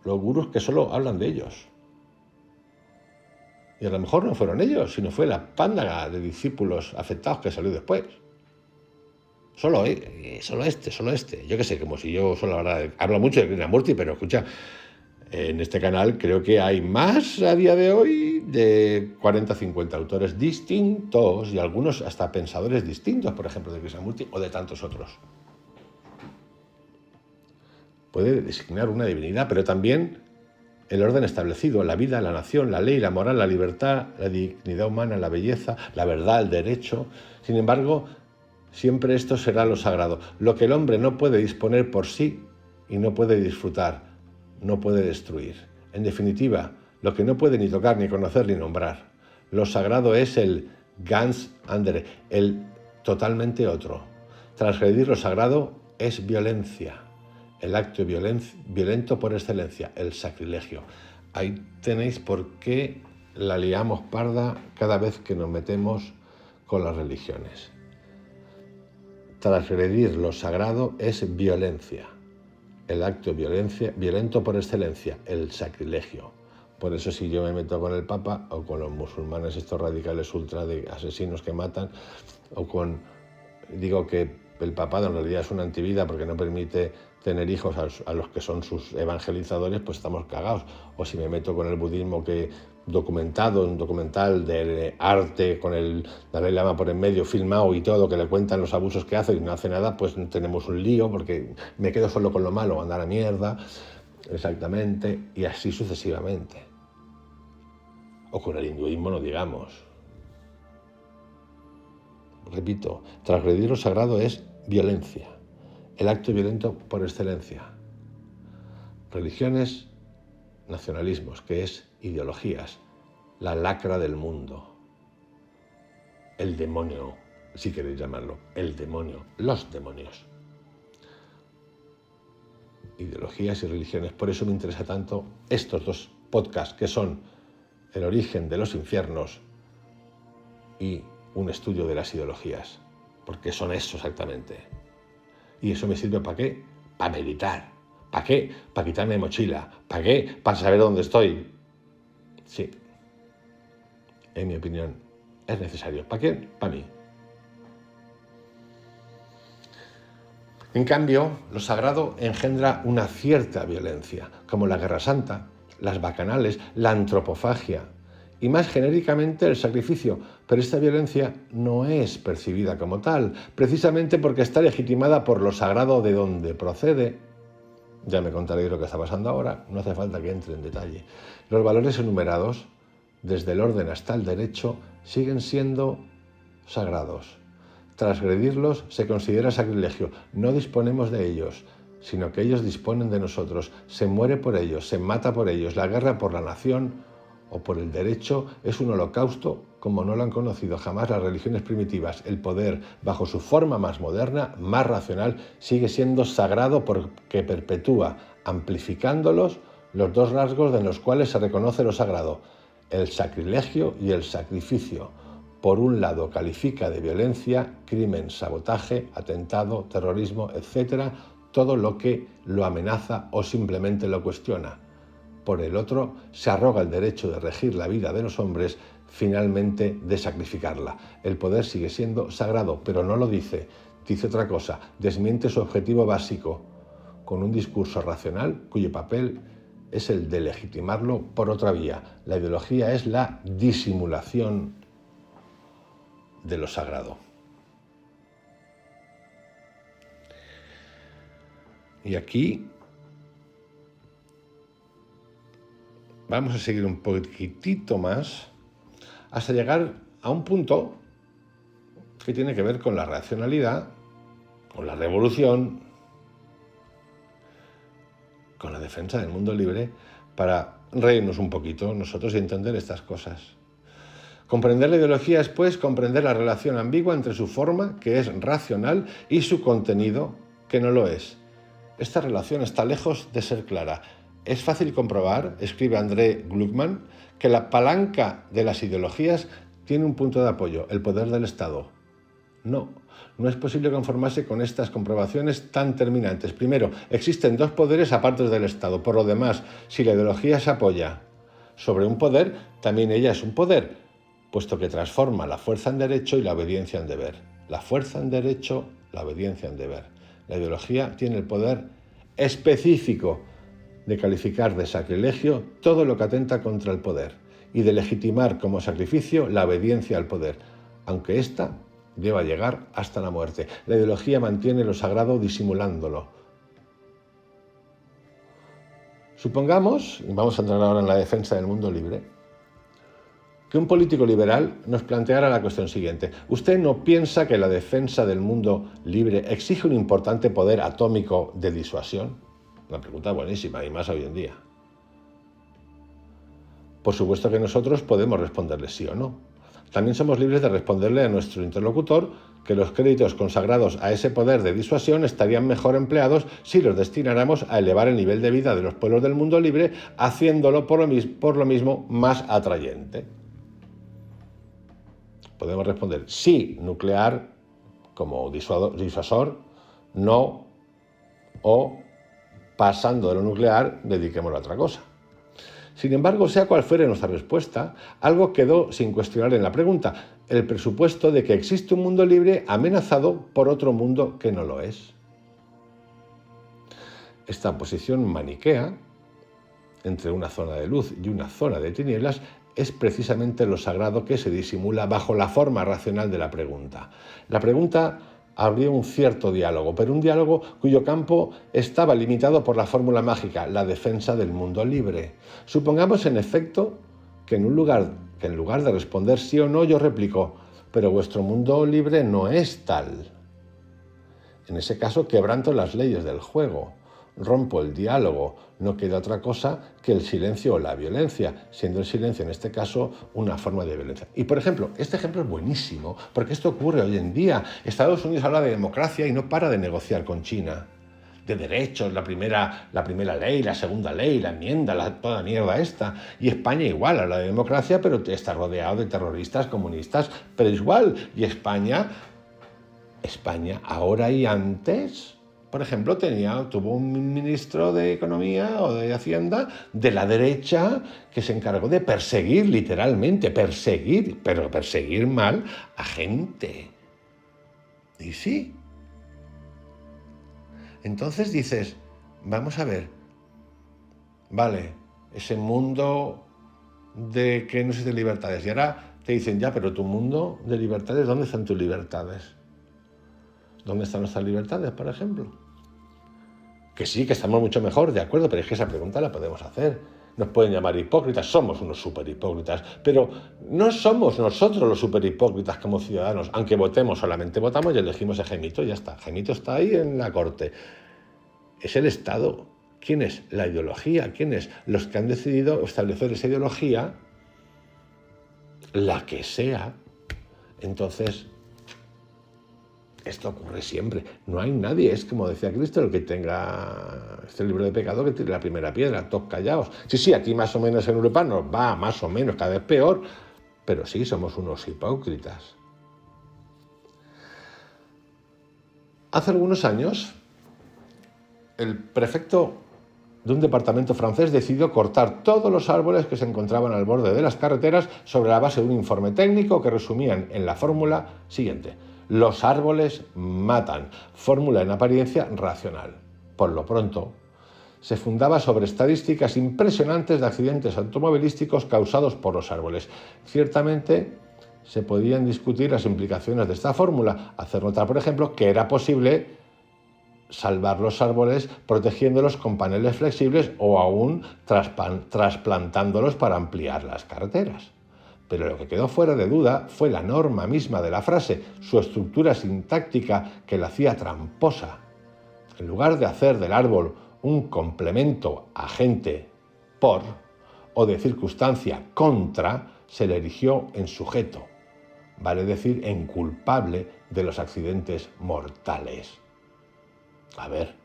los gurús que solo hablan de ellos. Y a lo mejor no fueron ellos, sino fue la pándaga de discípulos afectados que salió después. Solo este. Yo qué sé, como si yo solo hablo mucho de Krishnamurti, pero escucha, en este canal creo que hay más a día de hoy de 40 o 50 autores distintos y algunos hasta pensadores distintos, por ejemplo, de Krishnamurti o de tantos otros. Puede designar una divinidad, pero también el orden establecido, la vida, la nación, la ley, la moral, la libertad, la dignidad humana, la belleza, la verdad, el derecho. Sin embargo, siempre esto será lo sagrado, lo que el hombre no puede disponer por sí y no puede disfrutar, no puede destruir. En definitiva, lo que no puede ni tocar, ni conocer, ni nombrar. Lo sagrado es el ganz andere, el totalmente otro. Transgredir lo sagrado es violencia. El acto violento por excelencia, el sacrilegio. Ahí tenéis por qué la liamos parda cada vez que nos metemos con las religiones. Transgredir lo sagrado es violencia. El acto violento por excelencia, el sacrilegio. Por eso si yo me meto con el Papa o con los musulmanes, estos radicales ultra de asesinos que matan, digo que el papado en realidad es una antivida porque no permite tener hijos a los que son sus evangelizadores, pues estamos cagados. O si me meto con el budismo que documentado, un documental de arte con el Dalai Lama por en medio, filmado y todo, que le cuentan los abusos que hace y no hace nada, pues tenemos un lío porque me quedo solo con lo malo, andar a mierda, exactamente, y así sucesivamente. O con el hinduismo no digamos. Repito, transgredir lo sagrado es violencia, el acto violento por excelencia. Religiones, nacionalismos, que es ideologías, la lacra del mundo, el demonio, si queréis llamarlo, el demonio, los demonios. Ideologías y religiones, por eso me interesa tanto estos dos podcasts que son el origen de los infiernos y un estudio de las ideologías, porque son eso exactamente. ¿Y eso me sirve para qué? Para meditar. ¿Para qué? Para quitarme de mochila. ¿Para qué? Para saber dónde estoy. Sí, en mi opinión, es necesario. ¿Para qué? Para mí. En cambio, lo sagrado engendra una cierta violencia, como la Guerra Santa, las bacanales, la antropofagia y más genéricamente el sacrificio, pero esta violencia no es percibida como tal, precisamente porque está legitimada por lo sagrado de donde procede. Ya me contaréis lo que está pasando ahora, no hace falta que entre en detalle. Los valores enumerados, desde el orden hasta el derecho, siguen siendo sagrados. Transgredirlos se considera sacrilegio. No disponemos de ellos, sino que ellos disponen de nosotros. Se muere por ellos, se mata por ellos. La guerra por la nación o por el derecho es un holocausto como no lo han conocido jamás las religiones primitivas. El poder, bajo su forma más moderna, más racional, sigue siendo sagrado porque perpetúa, amplificándolos, los dos rasgos de los cuales se reconoce lo sagrado, el sacrilegio y el sacrificio. Por un lado, califica de violencia, crimen, sabotaje, atentado, terrorismo, etc., todo lo que lo amenaza o simplemente lo cuestiona. Por el otro, se arroga el derecho de regir la vida de los hombres, finalmente de sacrificarla. El poder sigue siendo sagrado, pero no lo dice. Dice otra cosa, desmiente su objetivo básico, con un discurso racional cuyo papel es el de legitimarlo por otra vía. La ideología es la disimulación de lo sagrado. Y aquí vamos a seguir un poquitito más hasta llegar a un punto que tiene que ver con la racionalidad, con la revolución, con la defensa del mundo libre, para reírnos un poquito nosotros y entender estas cosas. Comprender la ideología es, pues, comprender la relación ambigua entre su forma, que es racional, y su contenido, que no lo es. Esta relación está lejos de ser clara. Es fácil comprobar, escribe André Gluckman, que la palanca de las ideologías tiene un punto de apoyo, el poder del Estado. No es posible conformarse con estas comprobaciones tan terminantes. Primero, existen dos poderes aparte del Estado. Por lo demás, si la ideología se apoya sobre un poder, también ella es un poder, puesto que transforma la fuerza en derecho y la obediencia en deber. La fuerza en derecho, la obediencia en deber. La ideología tiene el poder específico de calificar de sacrilegio todo lo que atenta contra el poder y de legitimar como sacrificio la obediencia al poder, aunque ésta deba llegar hasta la muerte. La ideología mantiene lo sagrado disimulándolo. Supongamos, y vamos a entrar ahora en la defensa del mundo libre, que un político liberal nos planteara la cuestión siguiente. ¿Usted no piensa que la defensa del mundo libre exige un importante poder atómico de disuasión? Una pregunta buenísima, y más hoy en día. Por supuesto que nosotros podemos responderle sí o no. También somos libres de responderle a nuestro interlocutor que los créditos consagrados a ese poder de disuasión estarían mejor empleados si los destináramos a elevar el nivel de vida de los pueblos del mundo libre, haciéndolo por lo mismo más atrayente. Podemos responder sí, nuclear como disuasor, no, o pasando de lo nuclear, dediquémoslo a otra cosa. Sin embargo, sea cual fuere nuestra respuesta, algo quedó sin cuestionar en la pregunta: el presupuesto de que existe un mundo libre amenazado por otro mundo que no lo es. Esta posición maniquea entre una zona de luz y una zona de tinieblas es precisamente lo sagrado que se disimula bajo la forma racional de la pregunta. La pregunta abrió un cierto diálogo, pero un diálogo cuyo campo estaba limitado por la fórmula mágica, la defensa del mundo libre. Supongamos, en efecto, que en lugar de responder sí o no, yo replico: pero vuestro mundo libre no es tal. En ese caso, quebranto las leyes del juego, rompo el diálogo, no queda otra cosa que el silencio o la violencia, siendo el silencio en este caso una forma de violencia. Y por ejemplo, este ejemplo es buenísimo, porque esto ocurre hoy en día. Estados Unidos habla de democracia y no para de negociar con China. De derechos, la primera ley, la segunda ley, la enmienda, toda mierda esta. Y España igual, habla de democracia, pero está rodeado de terroristas, comunistas, pero igual. Y España ahora y antes, por ejemplo, tuvo un ministro de Economía o de Hacienda de la derecha que se encargó de perseguir, literalmente, pero perseguir mal a gente. Y sí. Entonces dices, vamos a ver, vale, ese mundo de que no existen libertades. Y ahora te dicen, ya, pero tu mundo de libertades, ¿dónde están tus libertades? ¿Dónde están nuestras libertades, por ejemplo? Que sí, que estamos mucho mejor, de acuerdo, pero es que esa pregunta la podemos hacer. Nos pueden llamar hipócritas, somos unos súper hipócritas, pero no somos nosotros los súper hipócritas como ciudadanos, aunque solamente votamos y elegimos a Jaimito y ya está. Jaimito está ahí en la corte. Es el Estado. ¿Quién es? La ideología. ¿Quién es? Los que han decidido establecer esa ideología, la que sea. Entonces, esto ocurre siempre. No hay nadie, es como decía Cristo, el que tenga este libro de pecado que tire la primera piedra, todos callados. Sí, aquí más o menos en Europa nos va más o menos, cada vez peor, pero sí, somos unos hipócritas. Hace algunos años, el prefecto de un departamento francés decidió cortar todos los árboles que se encontraban al borde de las carreteras sobre la base de un informe técnico que resumían en la fórmula siguiente: los árboles matan, fórmula en apariencia racional. Por lo pronto, se fundaba sobre estadísticas impresionantes de accidentes automovilísticos causados por los árboles. Ciertamente, se podían discutir las implicaciones de esta fórmula, hacer notar, por ejemplo, que era posible salvar los árboles protegiéndolos con paneles flexibles o aún trasplantándolos para ampliar las carreteras. Pero lo que quedó fuera de duda fue la norma misma de la frase, su estructura sintáctica que la hacía tramposa. En lugar de hacer del árbol un complemento agente por o de circunstancia contra, se le erigió en sujeto, vale decir en culpable de los accidentes mortales. A ver,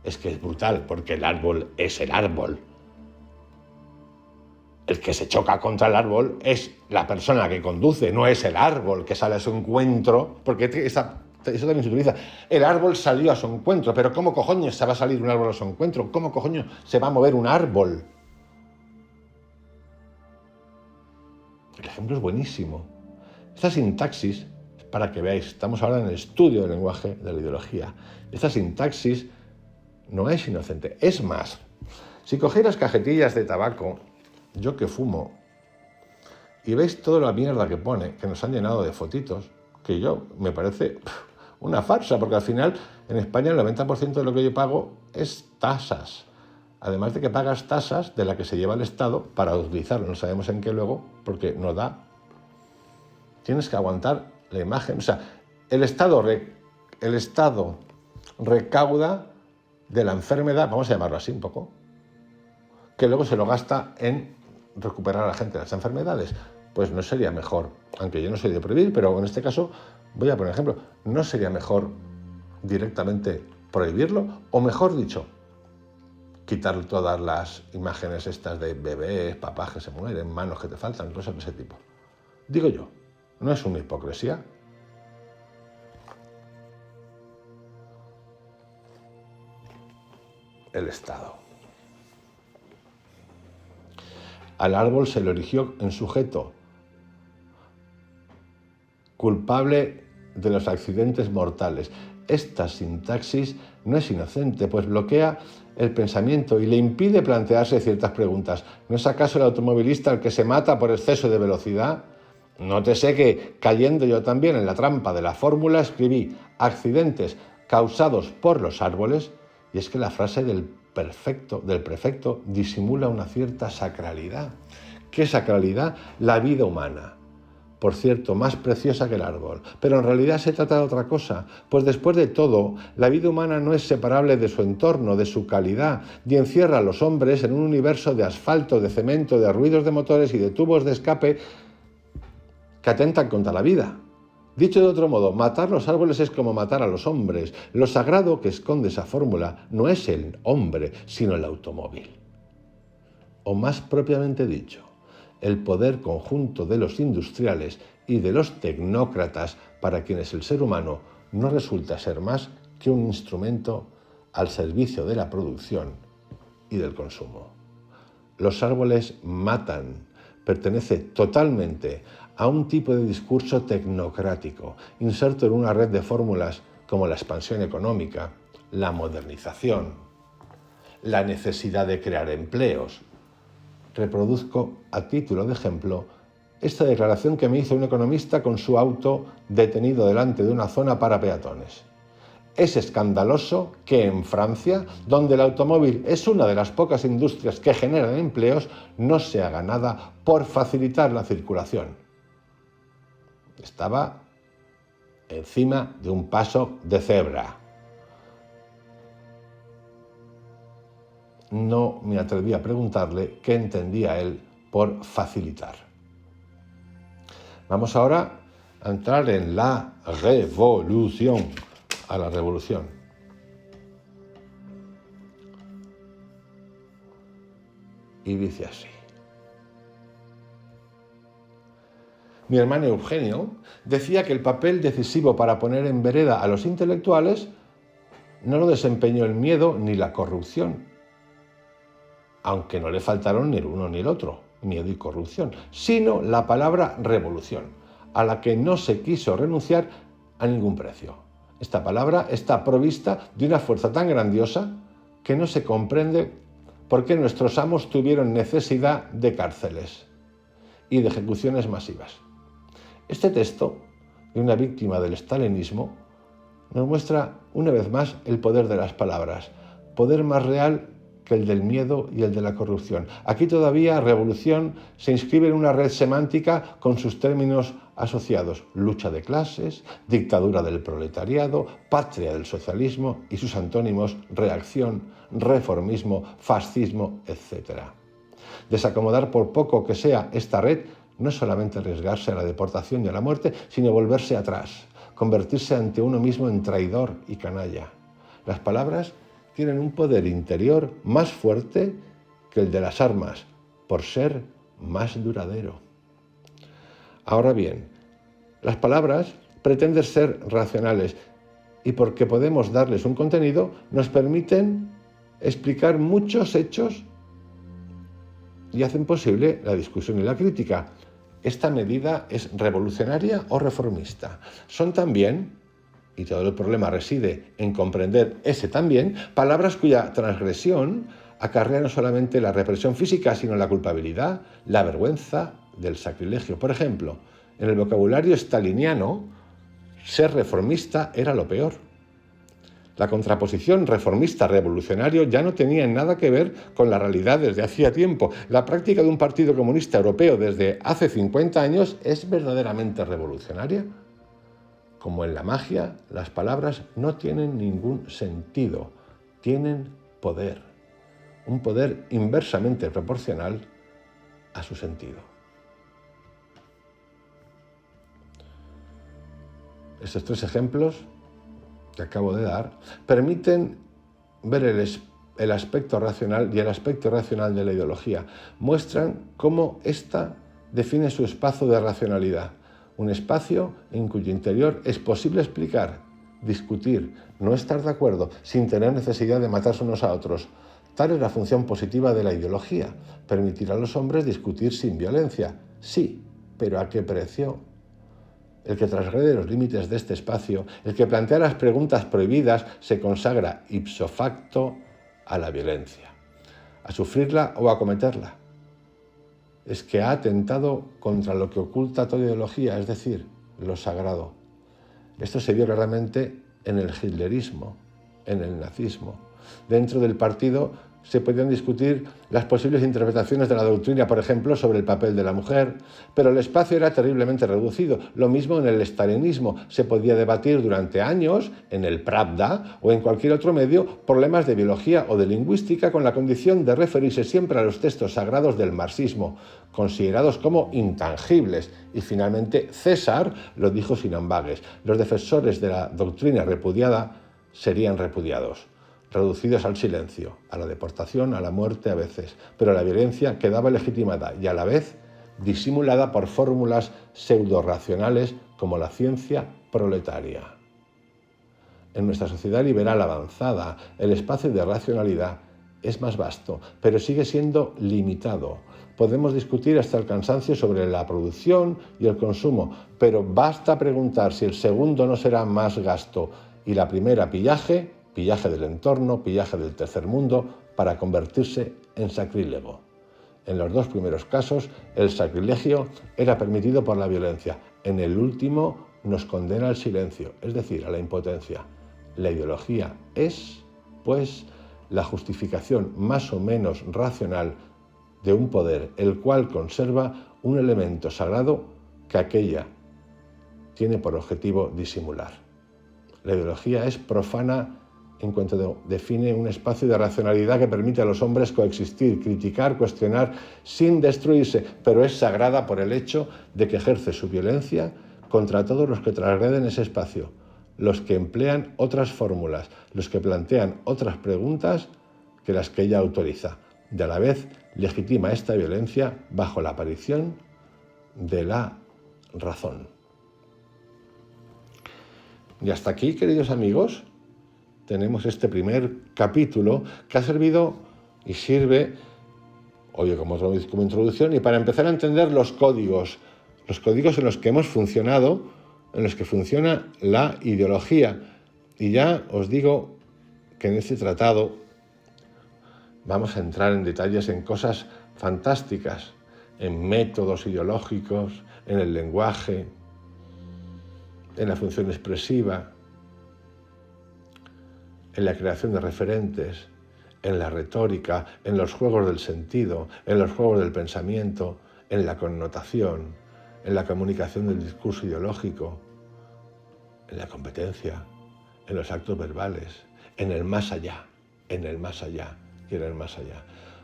es que es brutal, porque el árbol es el árbol. El que se choca contra el árbol es la persona que conduce, no es el árbol que sale a su encuentro, porque eso también se utiliza. El árbol salió a su encuentro, pero ¿cómo cojones se va a salir un árbol a su encuentro? ¿Cómo cojones se va a mover un árbol? El ejemplo es buenísimo. Esta sintaxis, para que veáis, estamos ahora en el estudio del lenguaje de la ideología. Esta sintaxis no es inocente. Es más, si cogieras cajetillas de tabaco, yo que fumo, y veis toda la mierda que pone, que nos han llenado de fotitos, que me parece una farsa, porque al final en España el 90% de lo que yo pago es tasas. Además de que pagas tasas de la que se lleva el Estado para utilizarlo. No sabemos en qué luego, porque no da. Tienes que aguantar la imagen. O sea, el Estado recauda de la enfermedad, vamos a llamarlo así un poco, que luego se lo gasta en recuperar a la gente de las enfermedades. Pues no sería mejor, aunque yo no soy de prohibir, pero en este caso Voy a poner ejemplo. ¿No sería mejor directamente prohibirlo? O mejor dicho, quitar todas las imágenes estas de bebés, papás que se mueren, manos que te faltan, cosas de ese tipo. Digo yo, ¿no es una hipocresía? El Estado. Al árbol se le erigió en sujeto culpable de los accidentes mortales. Esta sintaxis no es inocente, pues bloquea el pensamiento y le impide plantearse ciertas preguntas. ¿No es acaso el automovilista el que se mata por exceso de velocidad? Nótese que, cayendo yo también en la trampa de la fórmula, escribí accidentes causados por los árboles, y es que la frase del prefecto disimula una cierta sacralidad. ¿Qué sacralidad? La vida humana. Por cierto, más preciosa que el árbol. Pero en realidad se trata de otra cosa, pues después de todo, la vida humana no es separable de su entorno, de su calidad, y encierra a los hombres en un universo de asfalto, de cemento, de ruidos de motores y de tubos de escape que atentan contra la vida. Dicho de otro modo, matar los árboles es como matar a los hombres. Lo sagrado que esconde esa fórmula no es el hombre, sino el automóvil. O más propiamente dicho, el poder conjunto de los industriales y de los tecnócratas para quienes el ser humano no resulta ser más que un instrumento al servicio de la producción y del consumo. Los árboles matan, pertenece totalmente a un tipo de discurso tecnocrático, inserto en una red de fórmulas como la expansión económica, la modernización, la necesidad de crear empleos. Reproduzco a título de ejemplo esta declaración que me hizo un economista con su auto detenido delante de una zona para peatones. Es escandaloso que en Francia, donde el automóvil es una de las pocas industrias que generan empleos, no se haga nada por facilitar la circulación. Estaba encima de un paso de cebra. No me atreví a preguntarle qué entendía él por facilitar. Vamos ahora a entrar en la revolución, a la revolución. Y dice así. Mi hermano Eugenio decía que el papel decisivo para poner en vereda a los intelectuales no lo desempeñó el miedo ni la corrupción, aunque no le faltaron ni el uno ni el otro, miedo y corrupción, sino la palabra revolución, a la que no se quiso renunciar a ningún precio. Esta palabra está provista de una fuerza tan grandiosa que no se comprende por qué nuestros amos tuvieron necesidad de cárceles y de ejecuciones masivas. Este texto, de una víctima del stalinismo, nos muestra una vez más el poder de las palabras, poder más real que el del miedo y el de la corrupción. Aquí todavía revolución se inscribe en una red semántica con sus términos asociados: lucha de clases, dictadura del proletariado, patria del socialismo y sus antónimos: reacción, reformismo, fascismo, etc. Desacomodar por poco que sea esta red no es solamente arriesgarse a la deportación y a la muerte, sino volverse atrás, convertirse ante uno mismo en traidor y canalla. Las palabras tienen un poder interior más fuerte que el de las armas, por ser más duradero. Ahora bien, las palabras pretenden ser racionales y porque podemos darles un contenido, nos permiten explicar muchos hechos y hacen posible la discusión y la crítica. ¿Esta medida es revolucionaria o reformista? Son también, y todo el problema reside en comprender ese también, palabras cuya transgresión acarrea no solamente la represión física, sino la culpabilidad, la vergüenza del sacrilegio. Por ejemplo, en el vocabulario staliniano, ser reformista era lo peor. La contraposición reformista-revolucionario ya no tenía nada que ver con la realidad desde hacía tiempo. La práctica de un partido comunista europeo desde hace 50 años es verdaderamente revolucionaria. Como en la magia, las palabras no tienen ningún sentido, tienen poder, un poder inversamente proporcional a su sentido. estos 3 ejemplos que acabo de dar, permiten ver el aspecto racional y el aspecto irracional de la ideología. Muestran cómo ésta define su espacio de racionalidad, un espacio en cuyo interior es posible explicar, discutir, no estar de acuerdo, sin tener necesidad de matarse unos a otros. Tal es la función positiva de la ideología, permitir a los hombres discutir sin violencia. Sí, pero ¿a qué precio? El que transgrede los límites de este espacio, el que plantea las preguntas prohibidas, se consagra ipso facto a la violencia, a sufrirla o a cometerla. Es que ha atentado contra lo que oculta toda ideología, es decir, lo sagrado. Esto se vio claramente en el hitlerismo, en el nazismo. Dentro del partido se podían discutir las posibles interpretaciones de la doctrina, por ejemplo, sobre el papel de la mujer, pero el espacio era terriblemente reducido. Lo mismo en el stalinismo. Se podía debatir durante años, en el Pravda o en cualquier otro medio, problemas de biología o de lingüística con la condición de referirse siempre a los textos sagrados del marxismo, considerados como intangibles. Y finalmente César lo dijo sin ambages. Los defensores de la doctrina repudiada serían repudiados, reducidos al silencio, a la deportación, a la muerte a veces, pero la violencia quedaba legitimada y a la vez disimulada por fórmulas pseudo-racionales como la ciencia proletaria. En nuestra sociedad liberal avanzada, el espacio de racionalidad es más vasto, pero sigue siendo limitado. Podemos discutir hasta el cansancio sobre la producción y el consumo, pero basta preguntar si el segundo no será más gasto y la primera pillaje del entorno, pillaje del tercer mundo, para convertirse en sacrílego. En los 2 primeros casos, el sacrilegio era permitido por la violencia. En el último, nos condena al silencio, es decir, a la impotencia. La ideología es, pues, la justificación más o menos racional de un poder, el cual conserva un elemento sagrado que aquella tiene por objetivo disimular. La ideología es profana en cuanto define un espacio de racionalidad que permite a los hombres coexistir, criticar, cuestionar, sin destruirse, pero es sagrada por el hecho de que ejerce su violencia contra todos los que transgreden ese espacio, los que emplean otras fórmulas, los que plantean otras preguntas que las que ella autoriza. Y a la vez legitima esta violencia bajo la aparición de la razón. Y hasta aquí, queridos amigos, tenemos este primer capítulo que ha servido y sirve, oye, como introducción y para empezar a entender los códigos en los que hemos funcionado, en los que funciona la ideología. Y ya os digo que en este tratado vamos a entrar en detalles en cosas fantásticas, en métodos ideológicos, en el lenguaje, en la función expresiva, en la creación de referentes, en la retórica, en los juegos del sentido, en los juegos del pensamiento, en la connotación, en la comunicación del discurso ideológico, en la competencia, en los actos verbales, en el más allá y en el más allá.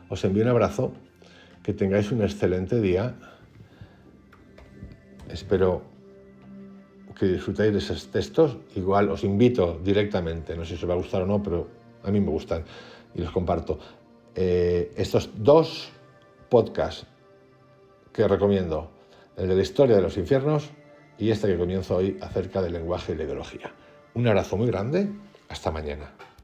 Os envío un abrazo, que tengáis un excelente día. Espero que disfrutéis de esos textos. Igual os invito directamente, no sé si os va a gustar o no, pero a mí me gustan y los comparto. Estos 2 podcasts que recomiendo, el de la historia de los infiernos y este que comienzo hoy acerca del lenguaje y la ideología. Un abrazo muy grande, hasta mañana.